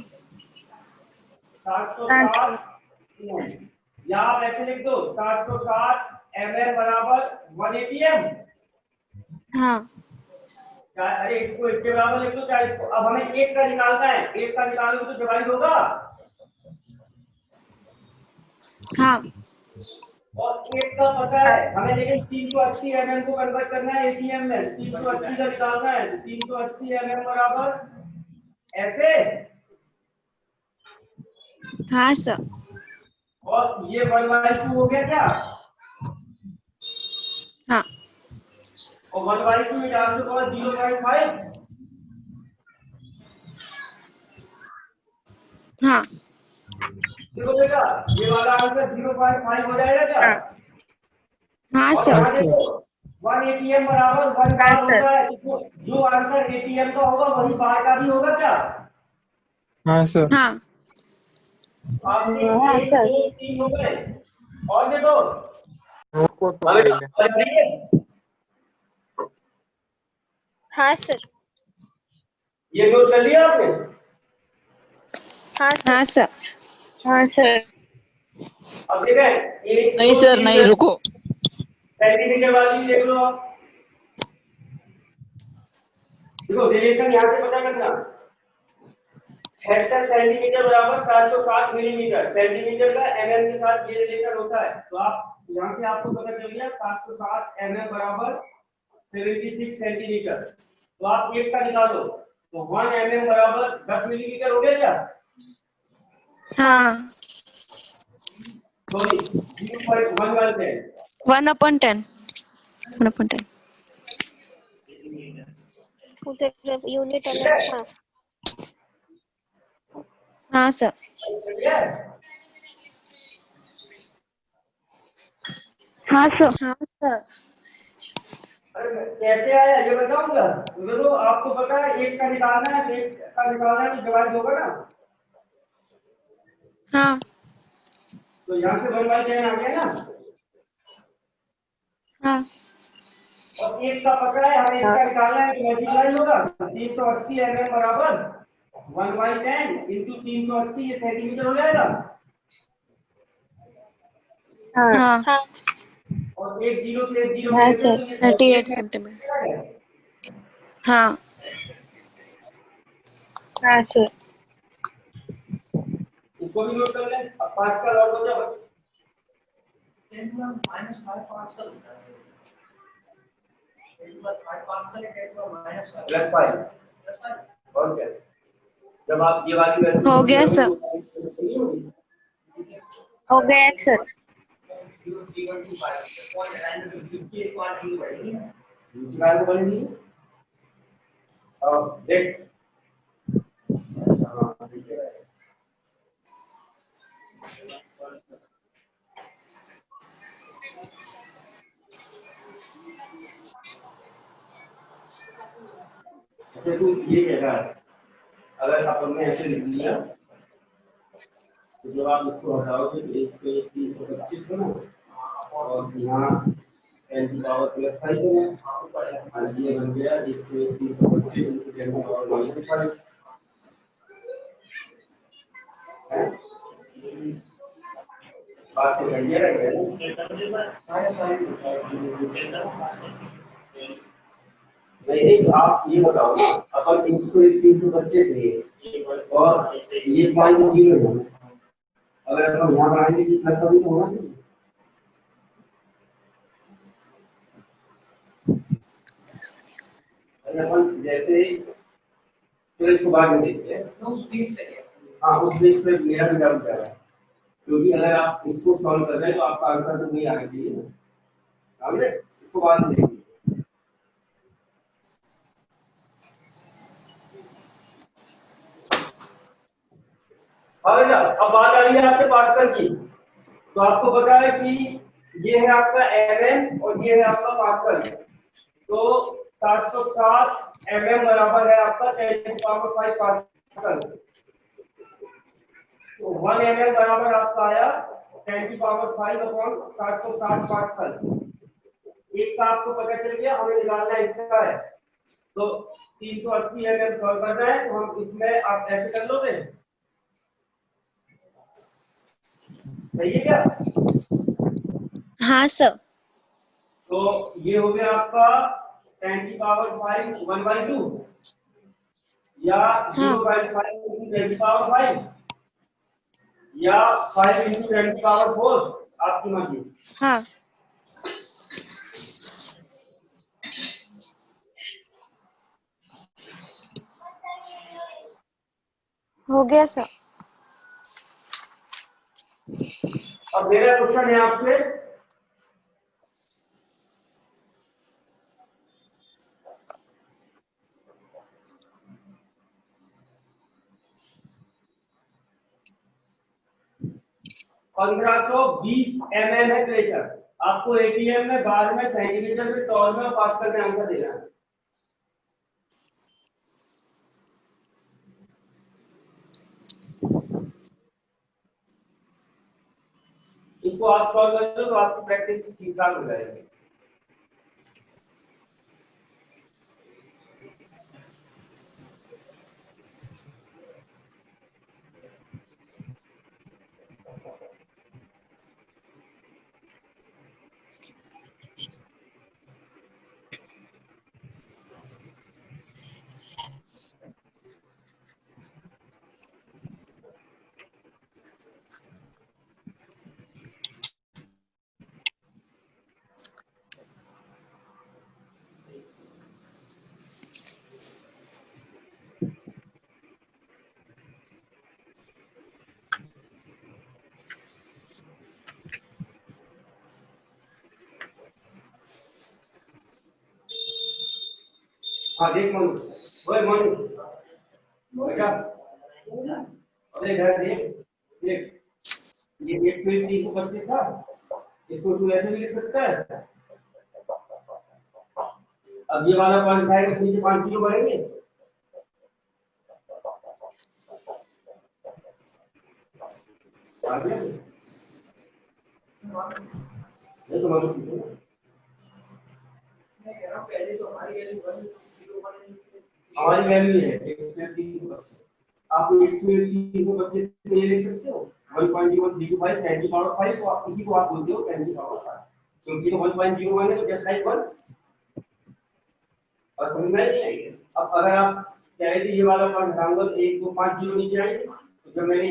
760 या आप ऐसे लिख दो 760 एमएम बराबर 1 एटीएम। हाँ अरे इसको इसके बराबर लिख दो, चाहे इसको। अब हमें एक का निकालना है, एक का निकालोगे तो डिवाइड होगा। हाँ और एक का पता है हमें, लेकिन 380 एमएम को कन्वर्ट करना है एटीएम में, 380 का निकालना है। तो 380 एमएम बराबर ऐसे, हाँ सर। और ये 1/2 हो गया क्या? हाँ और 1/2 में डाल दो 0.5। हाँ देखो बेटा, ये वाला आंसर 0.5 हो जाएगा क्या? हाँ और सर। यहाँ देखो 1 एटीएम बराबर 1 बार होता है, तो जो आंसर एटीएम का होगा वही बार का भी होगा क्या? हाँ सर। हाँ आपके 1 2 3 हो गए। और देखो आपको तो हमें पहले बताइए, हाँ सर। ये नोट कर लिया आपने? हाँ सर। हाँ सर। अब देखें, एक नहीं सर नहीं, रुको। सेंटीमीटर वाली देख लो आप। देखो रिलेशन यहाँ से पता करना, 76 सेंटीमीटर बराबर 760 मिलीमीटर। सेंटीमीटर का एमएम के साथ ये रिलेशन होता है। तो आप यहाँ से आपको पता चल गया 760 एमएम बराबर 76 सेंटीमीटर। तो आप एक का निकालो, तो 1 एमएम बराबर 10 मिलीमीटर हो गया क्या? हाँ सॉरी 0.110। 1/10 1/10। उधर यूनिट अलग था। हाँ सर। हाँ सर। हाँ सर। अरे कैसे आया ये बताऊंगा। देखो आपको पता है एक का निकालना है, एक का निकालना है तो डिवाइड होगा ना। हाँ तो यहाँ से 1/10 आ गया ना। हाँ और एक का पता है हमें इसका निकालना है तो मल्टीप्लाई होगा। 380 एमएम बराबर 1/10 इंटू 380, ये सेंटीमीटर हो जाएगा। हाँ हाँ और एक जीरो से एक जीरो हाँ कैंसिल, सर। तो ये 38 सेंटीमीटर। हाँ हाँ सर। इसको भी नोट कर लें। अब पास्कल और बचा बस +5 और क्या। जब आप ये वाली वैल्यू हो गया सर। हो गया सर। देख जैसे तू ये कह रहा है, अगर अपन ने ऐसे लिख लिया तो जब आप इसको हटाओगे तो 125 है ना, और यहाँ 10 की पावर प्लस 5 है, और ये बन गया 125 into 10 की पावर माइनस 5 है। बात तो सही है नहीं, आप ये बताओ ना, अपन इनको 325 है और ये पॉइंट 0 है, अगर हम यहाँ बनाएंगे कि प्लस अभी तो होना चाहिए। अपन जैसे तो इसको बाद में देखते हैं, तो उस बेस पे हाँ उस बेस पे मेरा भी डाउट कर रहा है, क्योंकि अगर आप इसको सॉल्व कर रहे हैं तो आपका आंसर तो नहीं आना चाहिए ना, समझे? इसको बाद में देखेंगे। अब बात आ रही है आपके पास्कल की, तो आपको पता है कि ये है आपका mm और ये है आपका पास्कल, तो 760 mm बराबर है आपका 10 to power 5 पास्कल, तो 1 mm बराबर आपका आया 10 की पावर 5 अपॉन 760 पास्कल। एक का आपको पता चल गया, हमें निकालना इसका है, तो 380 mm सॉल्व करना है, तो हम इसमें आप ऐसे कर लोगे, सही है क्या? हाँ सर। तो ये हो गया आपका 10 की पावर 5 1/2 या 0.5 into 10 की पावर 5 या 5 into 10 की पावर 4, आपकी मर्जी। हाँ हो गया सर। अब मेरा क्वेश्चन है आपसे, mm है प्रेशर, आपको एटीएम में, बार में, सेंटीमीटर में, टॉल में और पास्कल में आंसर देना है। इसको आप सॉल्व कर लो तो आपकी प्रैक्टिस ठीक ठाक हो जाएगी। हाँ देख मनु, ओए मनु, बेटा, अरे इधर देख, देख, ये 1 325 था, इसको तू ऐसे भी लिख सकता है। अब ये वाला 5 खाएगा तो नीचे 5 जीरो बढ़ेंगे, नहीं तो मनु पूछो ना। मैं कह रहा हूँ पहले तो हमारी वैल्यू है 1/325, आप 1/325 से ये लिख सकते हो 1.0135 10 की पावर 5, तो आप इसी को आप बोलते हो 10 की पावर 5, क्योंकि तो 1.01 है तो जस्ट लाइक 1, और समझ में नहीं आएगी। अब अगर आप कह रहे थे ये वाला 5 हटाऊंगा तो 1 2 5 जीरो नीचे आएंगे, तो जब मैंने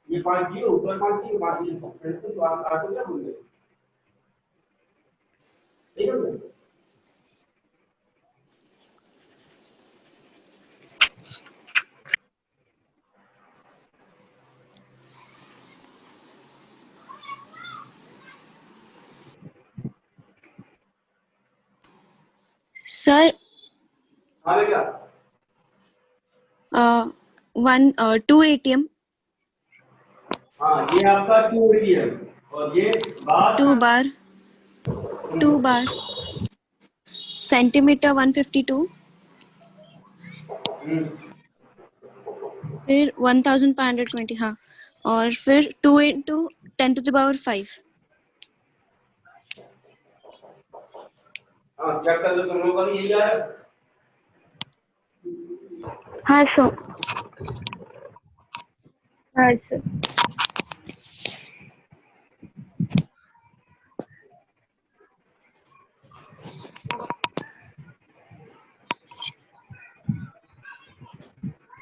ये 5 जीरो ऊपर 5 जीरो 5 जीरो तो आप आगे क्या बोल रहे हो, ठीक है? सर हाँ बेटा, 2 ATM हाँ ये आपका 2 ATM और ये बार 2 बार सेंटीमीटर 152 फिर 1520, हाँ, और फिर 2 into 10 to the power 5। हाँ, चेक कर लो तुम लोगों का भी यही आया। हाँ सर। हाँ सर।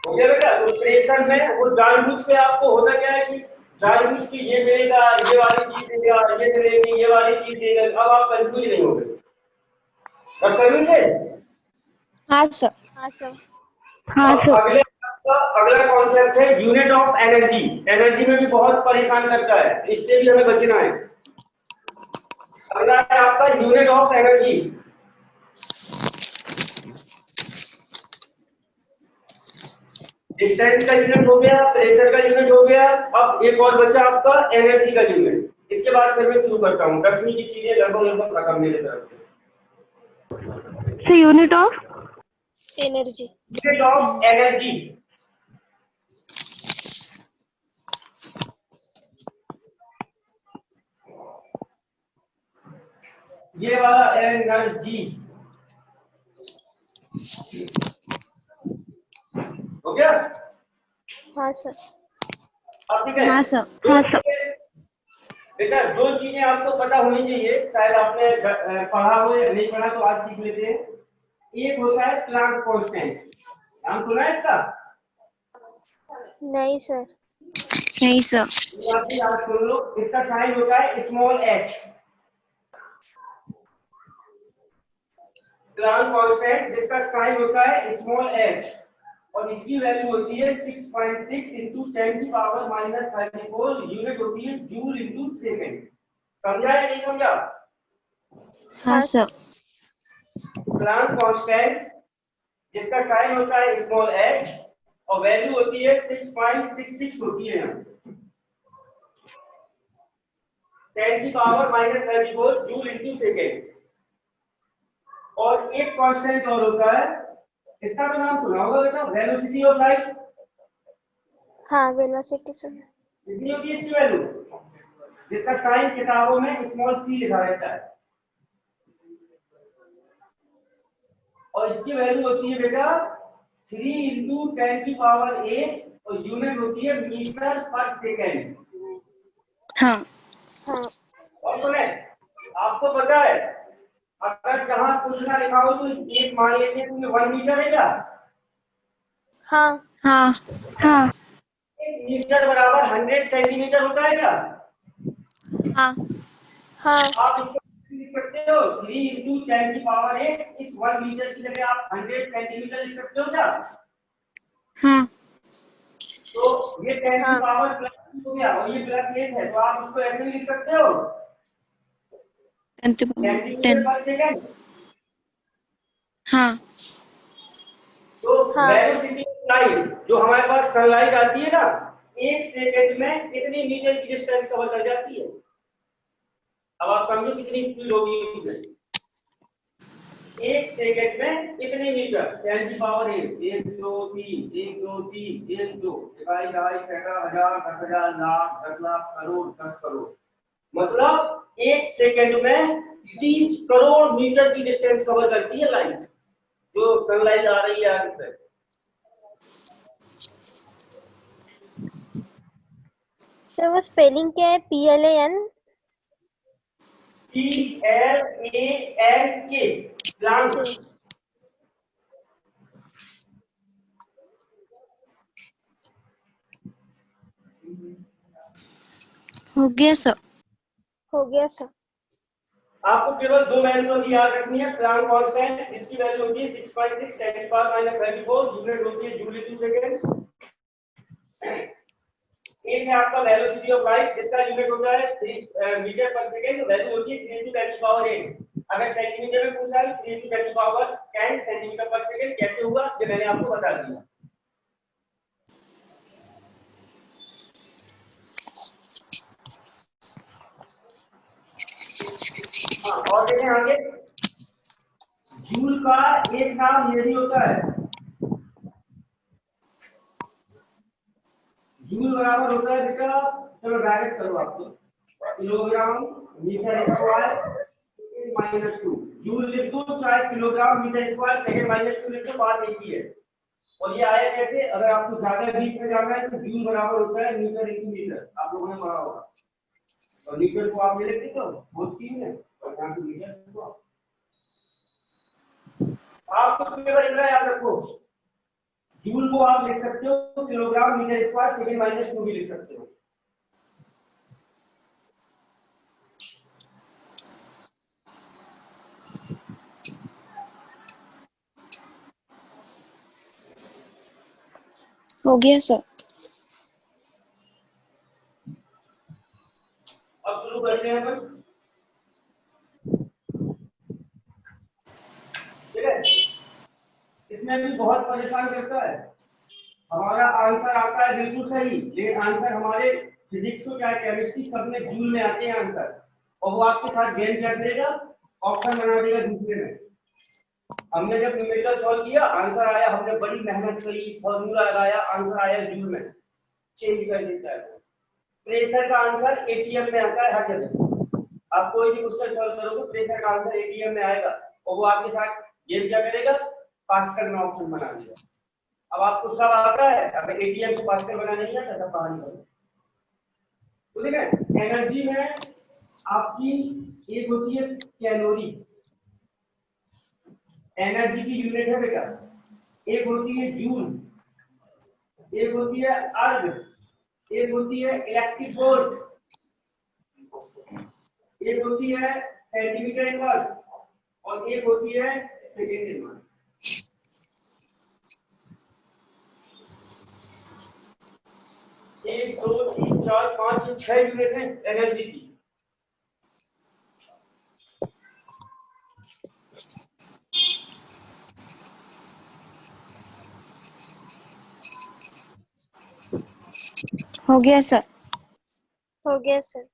हो गया बेटा? तो प्रेशर में वो जानबूझ के आपको होता क्या है कि जानबूझ के ये मिलेगा, ये वाली चीज देगा, ये मिलेगी, ये वाली चीज देगा, अब आप कंफ्यूज नहीं हो गए। अब कभी से हाँ सर। हाँ सर। हाँ अब सर। अगला कॉन्सेप्ट है यूनिट ऑफ एनर्जी। एनर्जी में भी बहुत परेशान करता है, इससे भी हमें बचना है। अगला है आपका यूनिट ऑफ एनर्जी। डिस्टेंस का यूनिट हो गया, प्रेशर का यूनिट हो गया, अब एक और बचा आपका एनर्जी का यूनिट। इसके बाद फिर मैं शुरू करता हूँ। 10वीं की चीजें लगभग खत्म मेरे तरफ से। Unit of energy. Unit of energy, ये वाला एनर्जी हो गया। हाँ सर। अब ठीक है। हाँ सर। हाँ सर। बेटा दो चीजें आपको पता होनी चाहिए, शायद आपने पढ़ा हो या नहीं पढ़ा, तो आज सीख लेते हैं। एक होता है प्लांक कांस्टेंट, नाम सुना है इसका? नहीं सर। नहीं सर। याद सुन लो, इसका साइन होता है स्मॉल एच। प्लांक कांस्टेंट जिसका साइन होता है स्मॉल एच, और इसकी वैल्यू होती है 6.6 इंटू 10 की पावर माइनस 34, यूनिट होती है जूल इंटू सेकेंड। समझा या नहीं समझा? हाँ सर। प्लांक कांस्टेंट जिसका साइन होता है स्मॉल एच और वैल्यू होती है 6.66 होती है यहाँ 10 की power minus 34 joule into second. और एक कांस्टेंट और होता है, इसका तो नाम सुना होगा बेटा, वेलोसिटी ऑफ लाइट। हाँ वेलोसिटी सर। कितनी होती है इसकी वैल्यू? जिसका साइन किताबों में स्मॉल सी लिखा रहता है, और इसकी वैल्यू होती है बेटा 3 इंटू 10 की पावर 8 और यूनिट होती है मीटर पर सेकेंड। हाँ। हाँ। और तो है आपको पता है, अगर जहां कुछ ना लिखा हो तो एक मान लेते हैं तुम्हें 1 मीटर है क्या? हाँ। हाँ। हाँ। 1 मीटर बराबर 100 सेंटीमीटर होता है क्या? हाँ। हाँ। आप इसको लिख सकते हो 3 इंटू 10 की पावर 8, इस 1 मीटर की जगह आप 100 सेंटीमीटर लिख सकते हो क्या? हाँ। तो ये 10 की हाँ। पावर प्लस हो गया और ये प्लस 8 है, तो आप इसको ऐसे भी लिख सकते हो 10 to the power सेंटीमीटर 10। पर सेकंड। हाँ। तो हाँ। वेलोसिटी ऑफ लाइट जो हमारे पास सनलाइट आती है ना, 1 सेकंड में कितनी मीटर की डिस्टेंस कवर कर जाती है? अब आप समझो कितनी स्पीड होगी इसमें। 1 सेकंड में कितने मीटर? 10 की पावर 8, 1 2 3 1 2 3 1 2 इकाई ढाई सैकड़ा हजार 10,000 लाख 10 लाख करोड़ 10 करोड़, मतलब 1 सेकंड में 30 करोड़ मीटर की डिस्टेंस कवर करती है लाइट, जो सनलाइट आ रही है अर्थ पे। सर वो स्पेलिंग क्या है? PLAN? PLANK Planck. हो गया सर। हो गया सर। आपको केवल दो वैल्यू अभी याद रखनी है। प्लांक कांस्टेंट इसकी वैल्यू होती है 6.6 10 की पावर माइनस 34, यूनिट होती है जूल इंटू सेकंड। एक है आपका वेलोसिटी ऑफ लाइट जिसका यूनिट होता है 3 मीटर पर सेकंड, वैल्यू होती है 3 इंटू 10 की पावर 8। अगर सेंटीमीटर में पूछा है 3 इंटू 10 की पावर 10 सेंटीमीटर पर सेकंड कैसे होगा ये मैंने आपको बता दिया। हाँ, और देखें आगे, जूल का एक नाम ये भी होता है, जूल बराबर होता है बेटा, चलो डायरेक्ट करो आप तो, किलोग्राम मीटर स्क्वायर -2 जूल लिख दो, चाहे किलोग्राम मीटर स्क्वायर सेकंड -2 लिख दो, बात एक ही है। और ये आया कैसे, अगर आपको ज्यादा डीप में जाना है तो जूल बराबर होता है मीटर इंटू मीटर, आप लोगों ने पढ़ा होगा। और मीटर को आप ले लेते तो बहुत सीन है, और यहाँ पे मीटर को आपको केवल इतना याद रखो, जूल को आप लिख सकते हो किलोग्राम मीटर स्क्वायर सेकंड -2 भी लिख सकते हो। हो गया सर। अब शुरू करते हैं अपन, ठीक है। इसमें भी बहुत परेशान करता है, हमारा आंसर आता है बिल्कुल सही, लेकिन आंसर हमारे फिजिक्स को क्या है, केमिस्ट्री सब में जूल में आते हैं आंसर, और वो आपके साथ गेम क्या करेगा, ऑप्शन बना देगा दूसरे में। हमने जब न्यूमेरिकल सॉल्व किया, आंसर आया, हमने बड़ी मेहनत करी, फॉर्मूला लगाया, आंसर आया जूल में, चेंज कर देता है। प्रेशर का आंसर एटीएम में आता है हर जगह, आप कोई भी क्वेश्चन सॉल्व करोगे प्रेशर का आंसर एटीएम में आएगा, और वो आपके साथ गेम क्या करेगा, पास्कल में ऑप्शन बना देगा। अब आपको सब आता है, अगर एटीएम को पास्कल बनाना नहीं आता तब बाहर निकलो। तो ठीक है, एनर्जी में आपकी एक होती है कैलोरी, एनर्जी की यूनिट है बेटा, एक होती है जूल, एक होती है अर्ग, एक होती है इलेक्ट्रिक वोल्ट, एक होती है सेंटीमीटर इनवर्स, और एक होती है सेकेंड इनवर्स। एक, दो, तीन, चार, पांच, ये 6 यूनिट है एनर्जी की। हो गया सर। हो गया सर।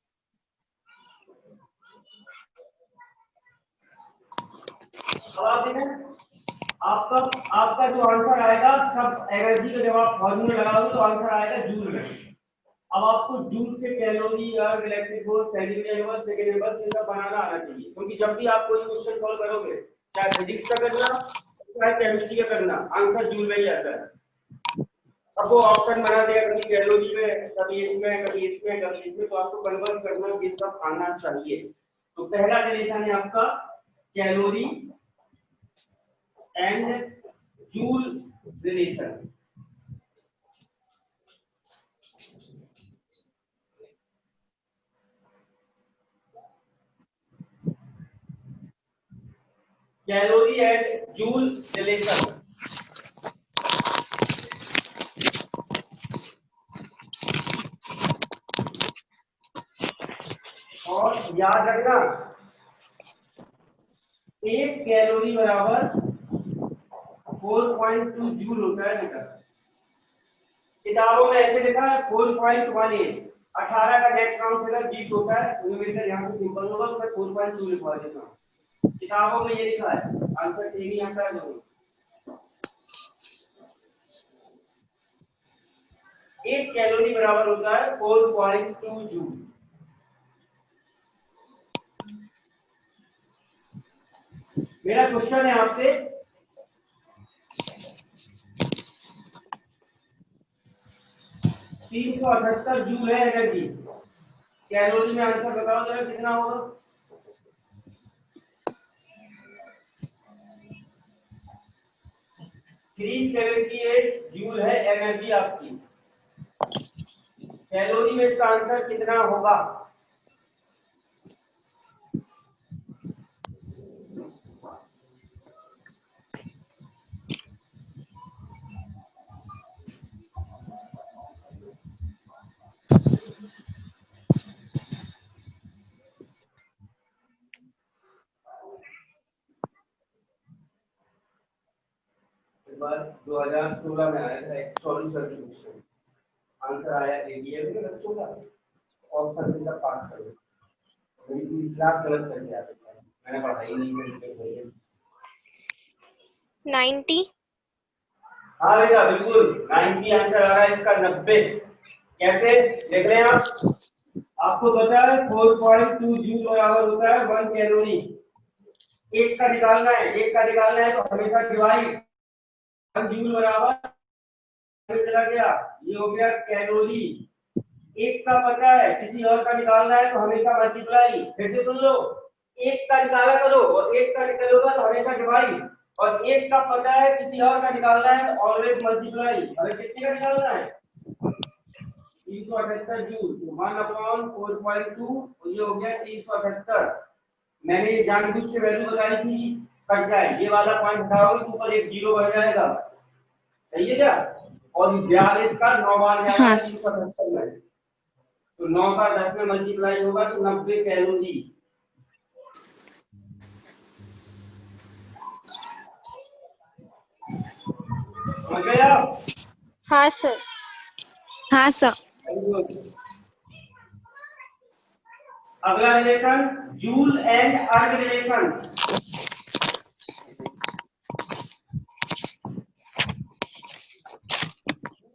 अब आप देखें, आपका आपका जो आंसर आएगा, सब एनर्जी का जब आप फॉर्मूला लगाओगे तो आंसर आएगा जूल में। अब आपको जूल से कैलोरी या electric volt, centimetre inverse, second inverse ये सब बनाना आना चाहिए, क्योंकि जब भी आप कोई क्वेश्चन सॉल्व करोगे, चाहे फिजिक्स का करना चाहे केमिस्ट्री का करना, आंसर जूल में ही आता है। अब वो ऑप्शन बना देगा, कभी कैलोरी में, कभी इसमें, कभी इसमें, कभी इसमें, तो आपको कन्वर्ट करना ये सब आना चाहिए। तो पहला रिलेशन है आपका calorie and joule relation. Calorie and joule relation, और याद रखना, एक कैलोरी बराबर 4.2 जूल होता है बेटा। किताबों में ऐसे लिखा है 4.18, 18 का नेक्स्ट राउंड फिगर 20 होता है, न्यूमेरिकल यहाँ से सिंपल होगा तो मैं 4.2 लिखवा देता हूँ। किताबों में ये लिखा है, आंसर सेम ही आता है दोनों। एक कैलोरी बराबर होता है 4.2 जूल। मेरा क्वेश्चन है आपसे, तीन सौ 78 जूल है एनर्जी, कैलोरी में आंसर बताओ जरा कितना होगा। थ्री 378 जूल है एनर्जी आपकी, कैलोरी में इसका आंसर कितना होगा। बार 2016 में आया था एक सॉल्यूशन से क्वेश्चन, आंसर आया एटीएम में बच्चों का, ऑप्शन से सब पास कर दो, मेरी पूरी क्लास गलत कर दिया मैंने पढ़ाई नहीं की। 90। हाँ बेटा बिल्कुल 90 आंसर आ रहा है इसका, 90 कैसे देख रहे हैं आप? आपको पता है 4.2 जूल बराबर होता है 1 कैलोरी। एक का निकालना है, एक का निकालना है तो हमेशा डिवाइड। 1 जूल बराबर चला गया, ये हो गया कैलोरी। एक का पता है, किसी और का निकालना है तो हमेशा मल्टीप्लाई। फिर से सुन लो, एक का निकाला करो और एक का निकालोगा तो हमेशा डिवाइड। और एक का पता है, किसी और का निकालना है तो ऑलवेज मल्टीप्लाई। हमें कितने का निकालना है? 378 जूल। 1/4.2, ये हो गया 378। मैंने ये जानबूझ के वैल्यू बताई थी, कट जाए ये वाला पॉइंट हटाओगे तो ऊपर एक जीरो बढ़ जाएगा। सही है क्या? और 42 का 9 बार जाएगा हाँ 378 में, तो 9 का 10 में मल्टीप्लाई होगा तो 90 कैलोरी। समझ गए आप? हाँ सर। हाँ सर। अगला रिलेशन, जूल एंड अर्ग रिलेशन।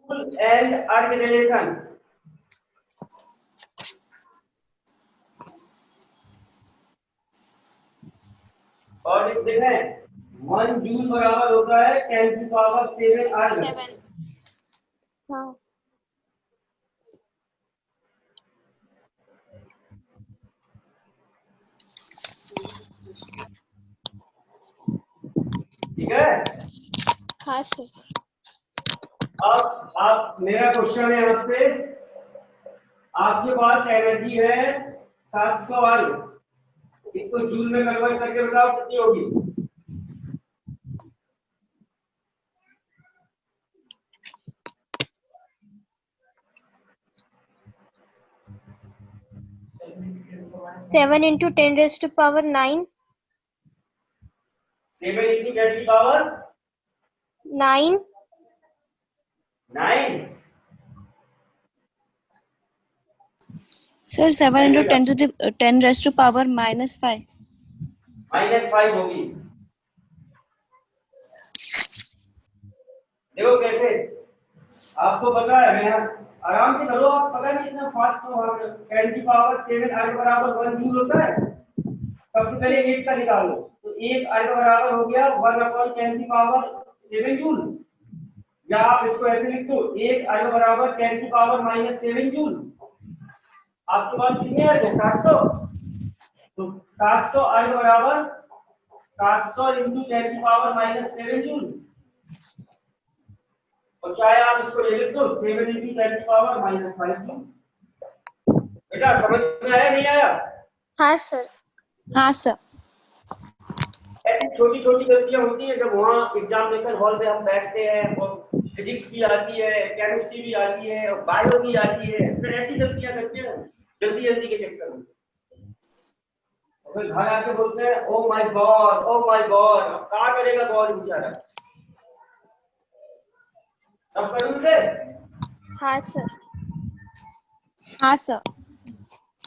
जूल एंड अर्ग रिलेशन। और इस देखें 1 जूल बराबर होता है 10 की पावर 7 अर्ग। 7। हाँ। ठीक है? हाँ सर। अब आप, मेरा क्वेश्चन है आपसे, आपके पास एनर्जी है 700 अर्ग, इसको जूल में कन्वर्ट करके बताओ कितनी होगी? सेवन इंटू 10⁻⁹ 7 इंटू 10 की power 9। 9। Sir 7 into 10 to the 10 raised to power -5. -5 होगी। देखो कैसे, आपको पता है, मैं आराम से करो, आप पता नहीं इतना फास्ट हो। 10 की पावर 7 अर्ग बराबर 1 जूल होता है। सबसे पहले एक का निकालो, तो एक अर्ग बराबर हो गया 1/10 की पावर 7 जूल। या आप इसको ऐसे लिख दो, एक अर्ग बराबर 10 की पावर -7 जूल। आपके पास कितने अर्ग है? 700। तो 700 अर्ग बराबर 700 इंटू 10 की पावर -7 जूल। और चाहे आप इसको ये लिख दो 7 इंटू 10 की पावर -5 जूल। बेटा समझ में आया नहीं आया? हाँ सर। हाँ सर। ऐसी छोटी छोटी गलतियां होती है जब वहाँ एग्जामिनेशन हॉल पे हम बैठते हैं, और फिजिक्स भी आती है, केमिस्ट्री भी आती है, और बायो भी आती है, फिर ऐसी गलतियां करते हैं जल्दी जल्दी के चक्कर में। और फिर घर आके बोलते हैं oh my God, oh my God. अब क्या करेगा गॉड बेचारा? अब करूँ से? हाँ सर। हाँ सर।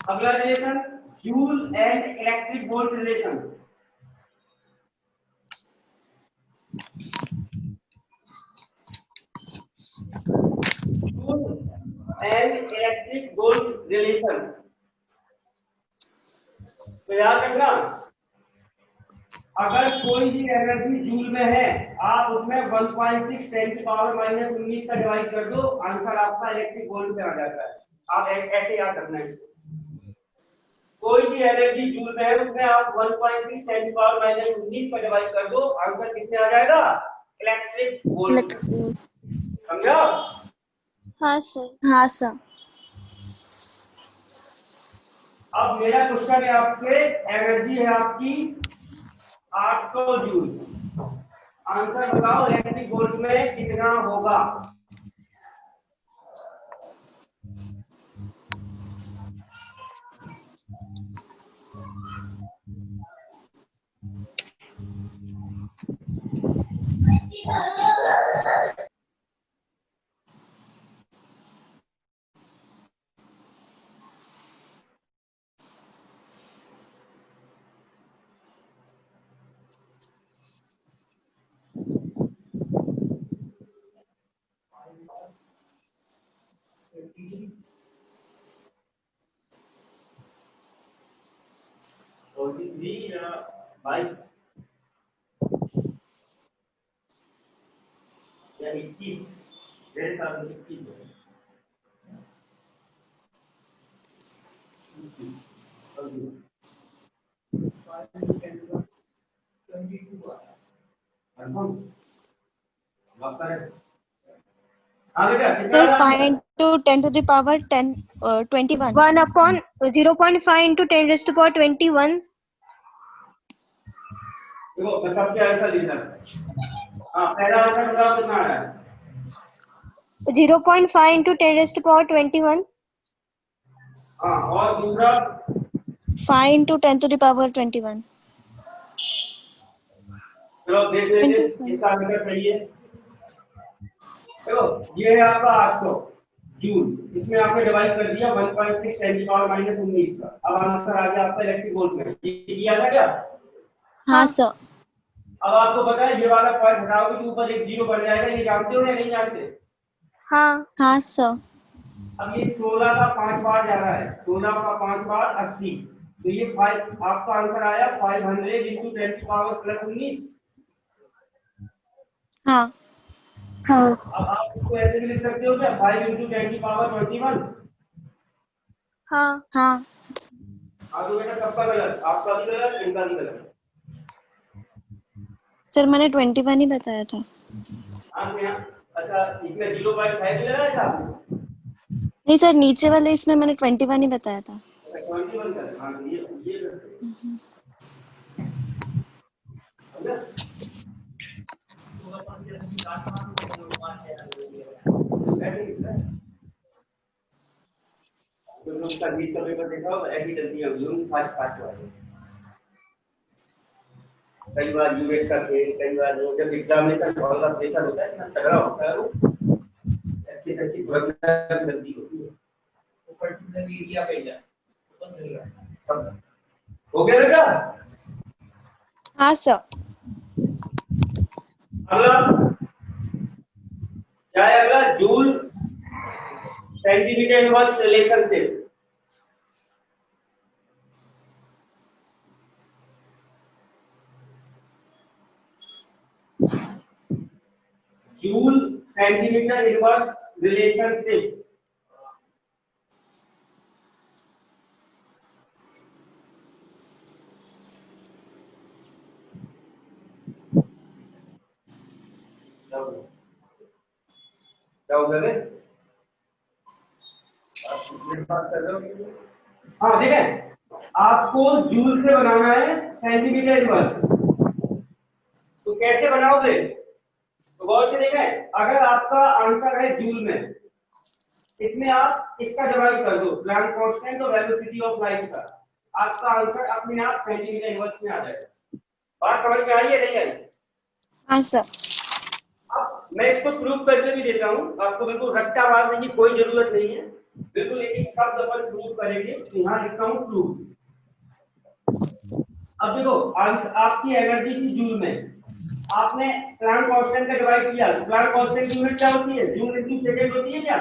अगला relation, joule and electric volt relation. Joule and electric volt relation. तो याद रखना, अगर कोई भी एनर्जी जूल में है, आप उसमें 1.6 10 की पावर -19 का डिवाइड कर दो, आंसर आपका इलेक्ट्रिक वोल्ट में आ जाता है। आप ऐसे याद रखना इसको। कोई भी एनर्जी जूल में है, उसमें आप 1.6 10 की पावर -19 का डिवाइड कर दो, आंसर किसमें आ जाएगा? इलेक्ट्रिक वोल्ट में। समझा? हाँ सर। हाँ सर। अब मेरा क्वेश्चन है आपसे, एनर्जी है आपकी 800 जूल। आंसर बताओ इलेक्ट्रिक वोल्ट में कितना होगा? या 22 या 21, मेरे साथ 21 है। हाँ बेटा Sir, 5 into 10 to the power 21. 1 upon 0.5 into 10 raised to power 21. देखो मतलब क्या आंसर लिखना है। हाँ पहला आंसर बताओ कितना आ रहा है। 0.5 into 10 raised to power 21. हाँ और दूसरा 5 into 10 to the power 21. चलो देख लेते हैं इसका आंसर सही है। देखो ये है आपका 800 जूल, इसमें आपने डिवाइड कर दिया 1.6 10 की पावर -19 का। अब आंसर आ गया आपका इलेक्ट्रिक वोल्ट में। ये किया था क्या? हाँ सर। अब आपको पता है ये वाला पॉइंट हटाओगे तो ऊपर एक जीरो बढ़ जाएगा, ये जानते हो या नहीं जानते? हाँ हाँ सर। अब ये 16 का 5 बार जा रहा है, 16 का 5 बार 80, तो ये 5 आपका आंसर आया 500 into 10 की पावर +19। हाँ हाँ अब आप इसको ऐसे भी लिख सकते हो क्या 5 into 10 की पावर 21। हाँ हाँ हाँ तो बेटा सबका गलत, आपका भी गलत, इनका भी गलत। सर, मैंने 21 ही बताया था। हाँ तो यहाँ अच्छा इसमें 0.5 लगाया था आपने? नहीं सर, नीचे वाले इसमें मैंने 21 ही बताया था। 21 का हाँ ये कर सकते हैं। ऐसे लिखता है जो उसका बीच का पेपर देखा हो ऐसी गलतियां हुई होंगी फास्ट वाली। कई बार यूनिट का खेल, कई बार वो जब एग्जामिनेशन हॉल का प्रेशर होता है ना तगड़ा होता है, वो अच्छी से अच्छी गलती होती है वो पर्टिकुलर एरिया पे जा हो गया बेटा। हाँ सर। अगला क्या है? अगला joule centimetre inverse relationship. Joule centimetre inverse relationship. क्या होगा रे? हाँ देखें, आपको जूल से बनाना है सेंटीमीटर इनवर्स, तो कैसे बनाओगे? तो गौर से देखें, अगर आपका आंसर है जूल में, इसमें आप इसका डिवाइड कर दो प्लैंक कांस्टेंट और वेलोसिटी ऑफ लाइट का, आपका आंसर अपने आप सेंटीमीटर इनवर्स में आ जाएगा। बात समझ में आई है नहीं आई? हाँ सर। अब मैं इसको प्रूव करके भी देता हूं, आपको बिल्कुल रट्टा मारने की कोई जरूरत नहीं है, बिल्कुल एक एक शब्द अपन प्रूव करेंगे। तो यहाँ लिखता हूँ प्रूव। अब देखो आंसर आपकी एनर्जी थी जूल में, आपने प्लैंक कांस्टेंट का डिवाइड किया, प्लैंक कांस्टेंट की यूनिट क्या होती है? जूल इनटू सेकंड होती है क्या?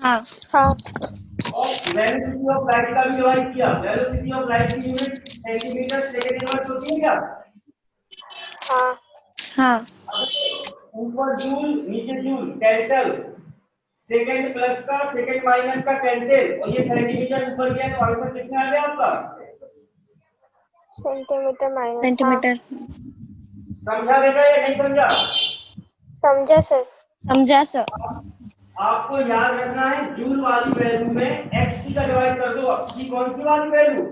हाँ हाँ और वेलोसिटी ऑफ लाइट का भी डिवाइड किया, वेलोसिटी ऑफ लाइट की यूनिट सेंटीमीटर सेकंड इनवर्स होती है क्या? हाँ हाँ ऊपर जूल नीचे जूल कैंसिल, सेकंड प्लस का सेकंड माइनस का कैंसिल, और ये सेंटीमीटर ऊपर गया तो आंसर कितना आ गया आपका? Centimetre minus. सेंटीमीटर। समझा बेटा या नहीं समझा? समझा सर। समझा सर। आपको याद रखना है जूल वाली वैल्यू में x का डिवाइड कर दो। की कौन सी वाली वैल्यू?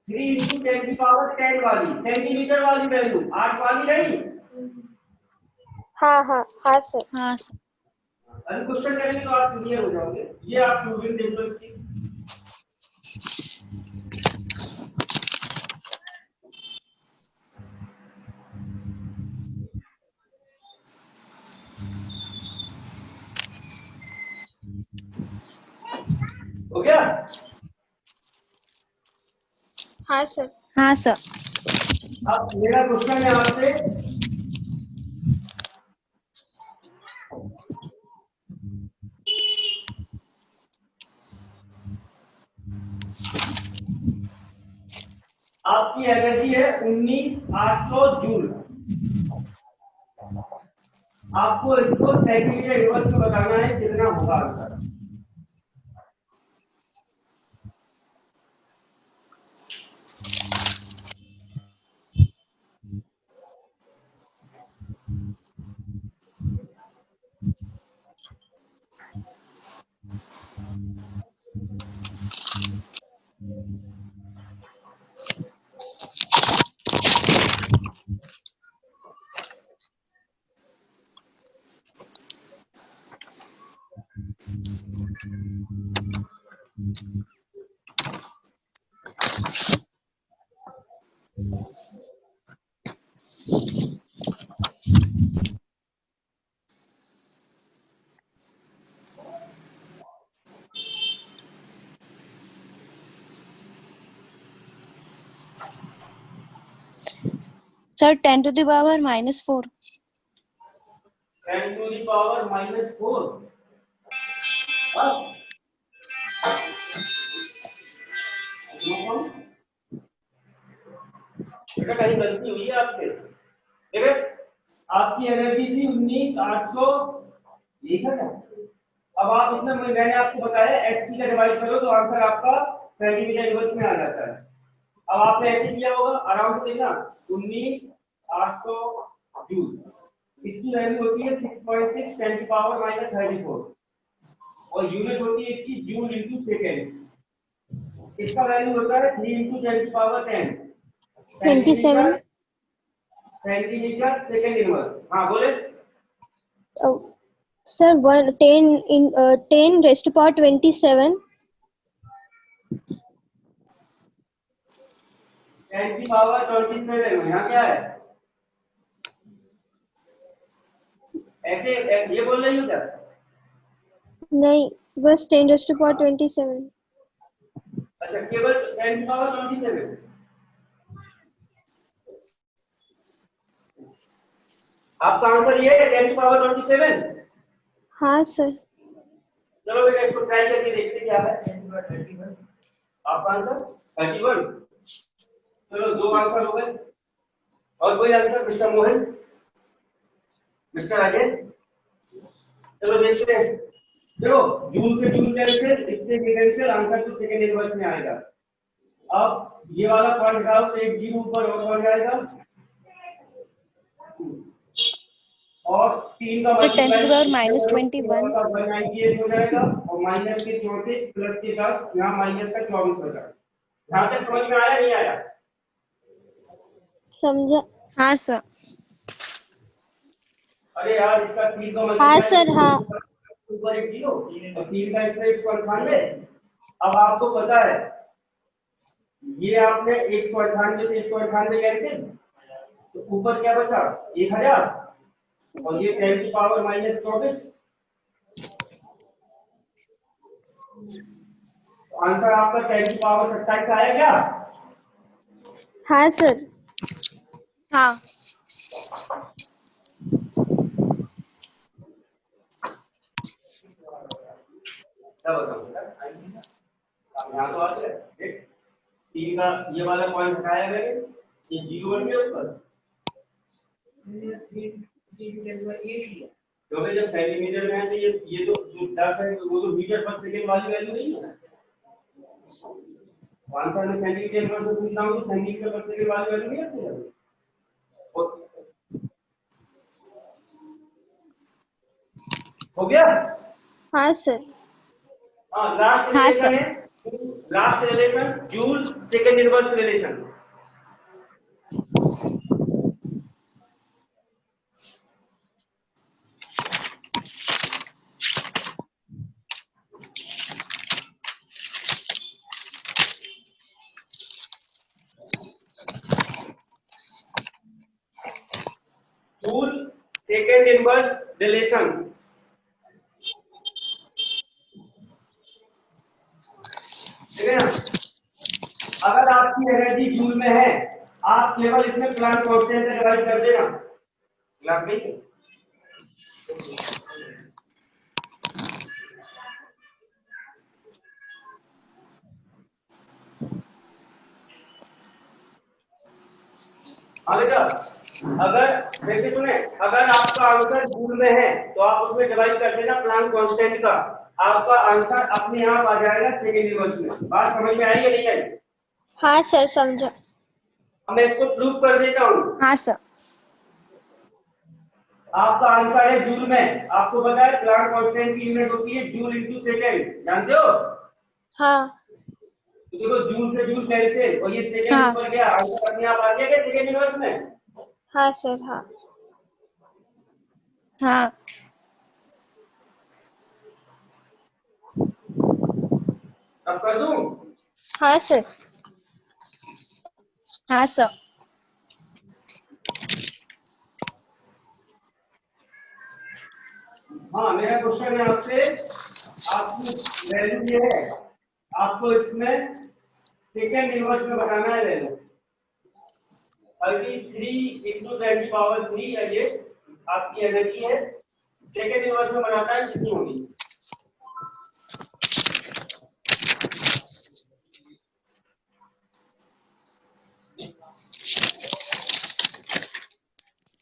3 into 10 की पावर 10 वाली, सेंटीमीटर वाली वैल्यू 8 वाली नहीं। हाँ हाँ हाँ सर। हाँ सर। अगर क्वेश्चन करेंगे तो आप क्लियर हो जाओगे। ये आप स्टूडेंट देखो इसकी। हो गया? हाँ सर। हाँ सर। अब मेरा क्वेश्चन है आपसे, आपकी एनर्जी है 19,800 जूल। आपको इसको सेंटीमीटर इनवर्स में बताना है कितना होगा answer. Sir 10 to the power -4। 10 to the power -4। बेटा कहीं गलती हुई है आपसे? देखिए आपकी एनर्जी थी 19,800 लिखा था। अब आप इसमें मैंने आपको बताया एससी का डिवाइड करो तो आंसर आपका सेंटीमीटर इनवर्स में आ जाता है। अब आपने ऐसे किया होगा, आराम से देखना 19,800 जूल। इसकी वैल्यू होती है 6.6 10 की पावर -34 और यूनिट होती है इसकी जूल इंटू सेकेंड। इसका वैल्यू होता है 3 इंटू 10 की पावर 10 27। Centimetre second inverse. हाँ बोले। Oh, sir, 10 raised to power 27। 10 की पावर 27 यहाँ क्या है? ऐसे ये बोल रही हो क्या? नहीं, बस 10 raised to power 27। अच्छा केवल 10 की पावर 27। आपका आंसर ये है 10 की पावर 27। हाँ सर। चलो बेटा इसको ट्राई करके देखते क्या है। 10 की पावर 31। आपका आंसर 31। चलो दो आंसर हो गए। और कोई answer mister Mohan, mister Ajay? चलो देखते हैं। देखो जूल से जूल कैंसिल, इससे ये कैंसिल, आंसर तो सेकंड इनवर्स में आएगा। अब ये वाला पॉइंट हटाओ तो एक जीरो ऊपर और बढ़ जाएगा और 3 का तो 10 to the power मल्टीप्लाई -21। 198 हो जाएगा और माइनस के 34 प्लस के 10 यहाँ माइनस का 24 बचा। यहाँ तक समझ में आया नहीं आया? समझा। हाँ सर। अरे यार इसका 3 का हाँ मल्टीप्लाई सर, हाँ। ऊपर एक जीरो और 3 का इसमें 198। अब आपको पता है ये आपने 198 से 198 कैंसिल तो ऊपर क्या बचा 1000 और ये 10 की पावर -24। आंसर आपका 10 की पावर 27 आया क्या? हाँ सर। हाँ। क्या बताऊं बेटा? यहाँ तो आ गया देख, 3 का ये वाला पॉइंट हटाया गया, ये जीरो बन गया ऊपर। क्योंकि जब सेंटीमीटर में है तो ये तो जो 10 है वो तो मीटर पर सेकंड वाली वैल्यू नहीं है। आंसर में सेंटीमीटर पर से पूछना हो तो सेंटीमीटर पर सेकंड वाली वैल्यू नहीं आती है। हो गया? हाँ सर। हाँ लास्ट हाँ रिलेशन सर। है, last relation joule second inverse relation. Joule second inverse relation. ठीक है ना? अगर आपकी एनर्जी जूल में है आप केवल इसमें प्लांट कांस्टेंट से डिवाइड कर देना। क्लास में हाँ बेटा, अगर वैसे सुने, अगर आपका आंसर जूल में है तो आप उसमें डिवाइड कर देना प्लांक कांस्टेंट का, आपका आंसर अपने आप आ जाएगा सेकेंड यूनिवर्स में। बात समझ में आई या नहीं आई? हाँ सर समझा। अब मैं इसको प्रूव कर देता हूँ। हाँ सर। आपका आंसर है जूल में। आपको पता है प्लांक कांस्टेंट की यूनिट होती है जूल इंटू सेकेंड, जानते हो? हाँ तो देखो जूल से जूल कैंसिल और ये सेकेंड हाँ। ऊपर गया, आंसर अपने आप आ गया क्या सेकेंड यूनिवर्स में? हाँ सर हाँ। हाँ। अब कर दूं? हाँ सर। हाँ सर। हाँ, मेरा क्वेश्चन है आपसे, आपकी वैल्यू ये है, आपको इसमें सेकेंड इनवर्स में बताना है वैल्यू 33 इंटू 10⁻³ है, ये आपकी एनर्जी है। सेकेंड इनवर्स में बनाना है कितनी होगी?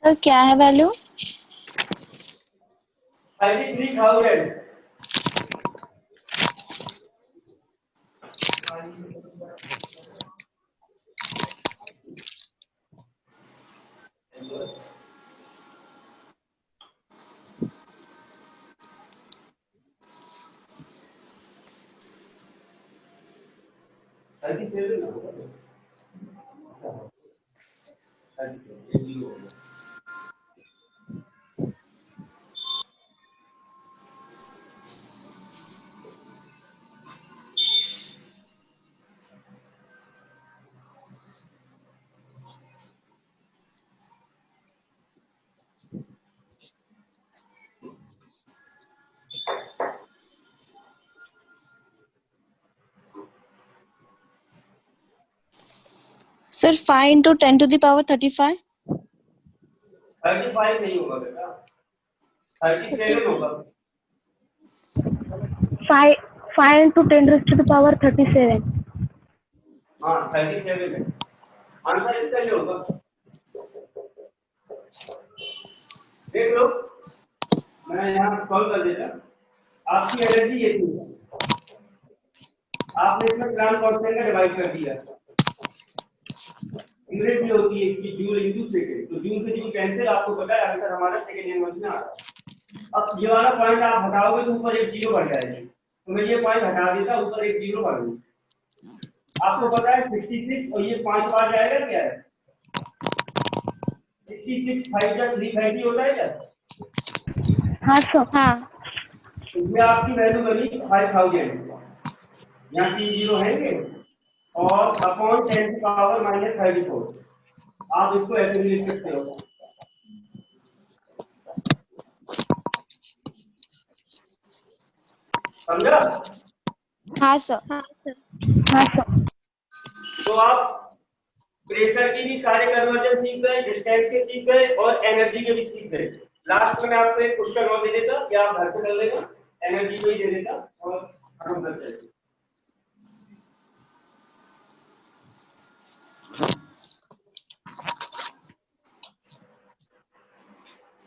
सर क्या है वैल्यू? 33,000। Sir 5 into 10⁻35। 35 नहीं होगा बेटा, 37 होगा। 5 into 10⁻37। हाँ 37 है आंसर, इसका ये होगा। देख लो, मैं यहाँ सॉल्व कर देता। आपकी एनर्जी ये थी, आपने इसमें प्लांक कांस्टेंट का डिवाइड कर दिया। यूनिट भी होती है इसकी जूल इंटू सेकेंड, तो जूल से जूल कैंसिल, आपको पता है आंसर हमारा सेकेंड इनवर्स में आ रहा है। अब ये वाला पॉइंट आप हटाओगे तो ऊपर एक जीरो बढ़ जाएगी, तो मैं ये पॉइंट हटा देता, ऊपर एक जीरो बढ़ गई। आपको पता है 66 और ये 5 बार जाएगा क्या है? 66 5 या 330 होता है क्या? हाँ सर। हाँ। इसमें आपकी वैल्यू बनी 5000, यहाँ 3 जीरो है और अपॉन 10⁻−34। आप इसको ऐसे भी लिख सकते हो। समझा? हाँ सर। हाँ सर। हाँ सर। तो आप प्रेशर की भी सारे कन्वर्जन सीख गए, डिस्टेंस के सीख गए और एनर्जी के भी सीख गए। लास्ट में मैं आपको एक क्वेश्चन और दे देता, या आप घर से कर लेगा, एनर्जी को ही दे देता और खत्म कर देते।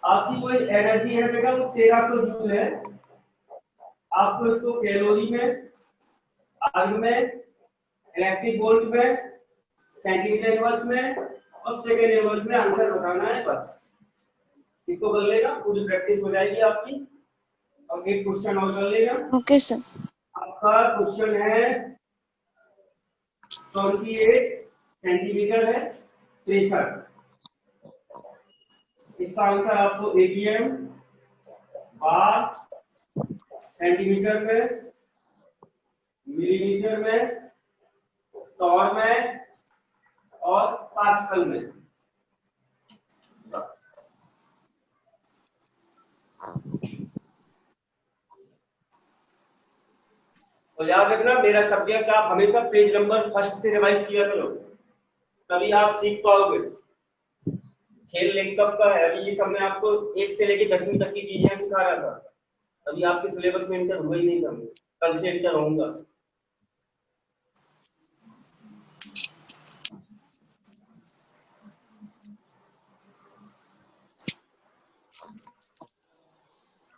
आपकी कोई एनर्जी है बेटा, वो 1300 जूल है। आपको इसको कैलोरी में, आयु में, इलेक्ट्रिक वोल्ट में, सेंटीमीटर इनवर्स में और सेकेंड इनवर्स में आंसर बताना है बस। इसको कर लेगा, पूरी प्रैक्टिस हो जाएगी आपकी। और एक क्वेश्चन और कर लेगा। Okay sir. आपका क्वेश्चन है 28 सेंटीमीटर है प्रेशर। इसका आंसर आपको एटीएम, बार, सेंटीमीटर में, मिलीमीटर में, टॉर में और पास्कल में। बस। तो याद रखना, मेरा सब्जेक्ट आप हमेशा पेज नंबर फर्स्ट से रिवाइज किया करो, तभी आप सीख पाओगे। खेल लेखक का है, अभी ये सब मैं आपको 1 से लेके 10वीं तक की चीजें सिखा रहा था, अभी आपके सिलेबस में इंटर हुआ ही नहीं था, कल से इंटर होऊंगा।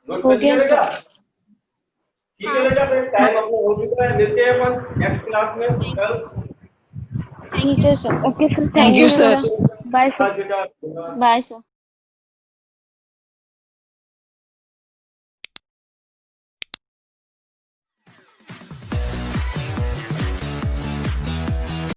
नोट हो कर गया, लिया सर। बेटा? ठीक है बेटा, फिर टाइम अपना हो चुका है, मिलते हैं अपन नेक्स्ट क्लास में कल। ठीक है sir. Okay, sir. Thank Thank you, you, sir. sir. Bye, sir. बेटा Bye, sir.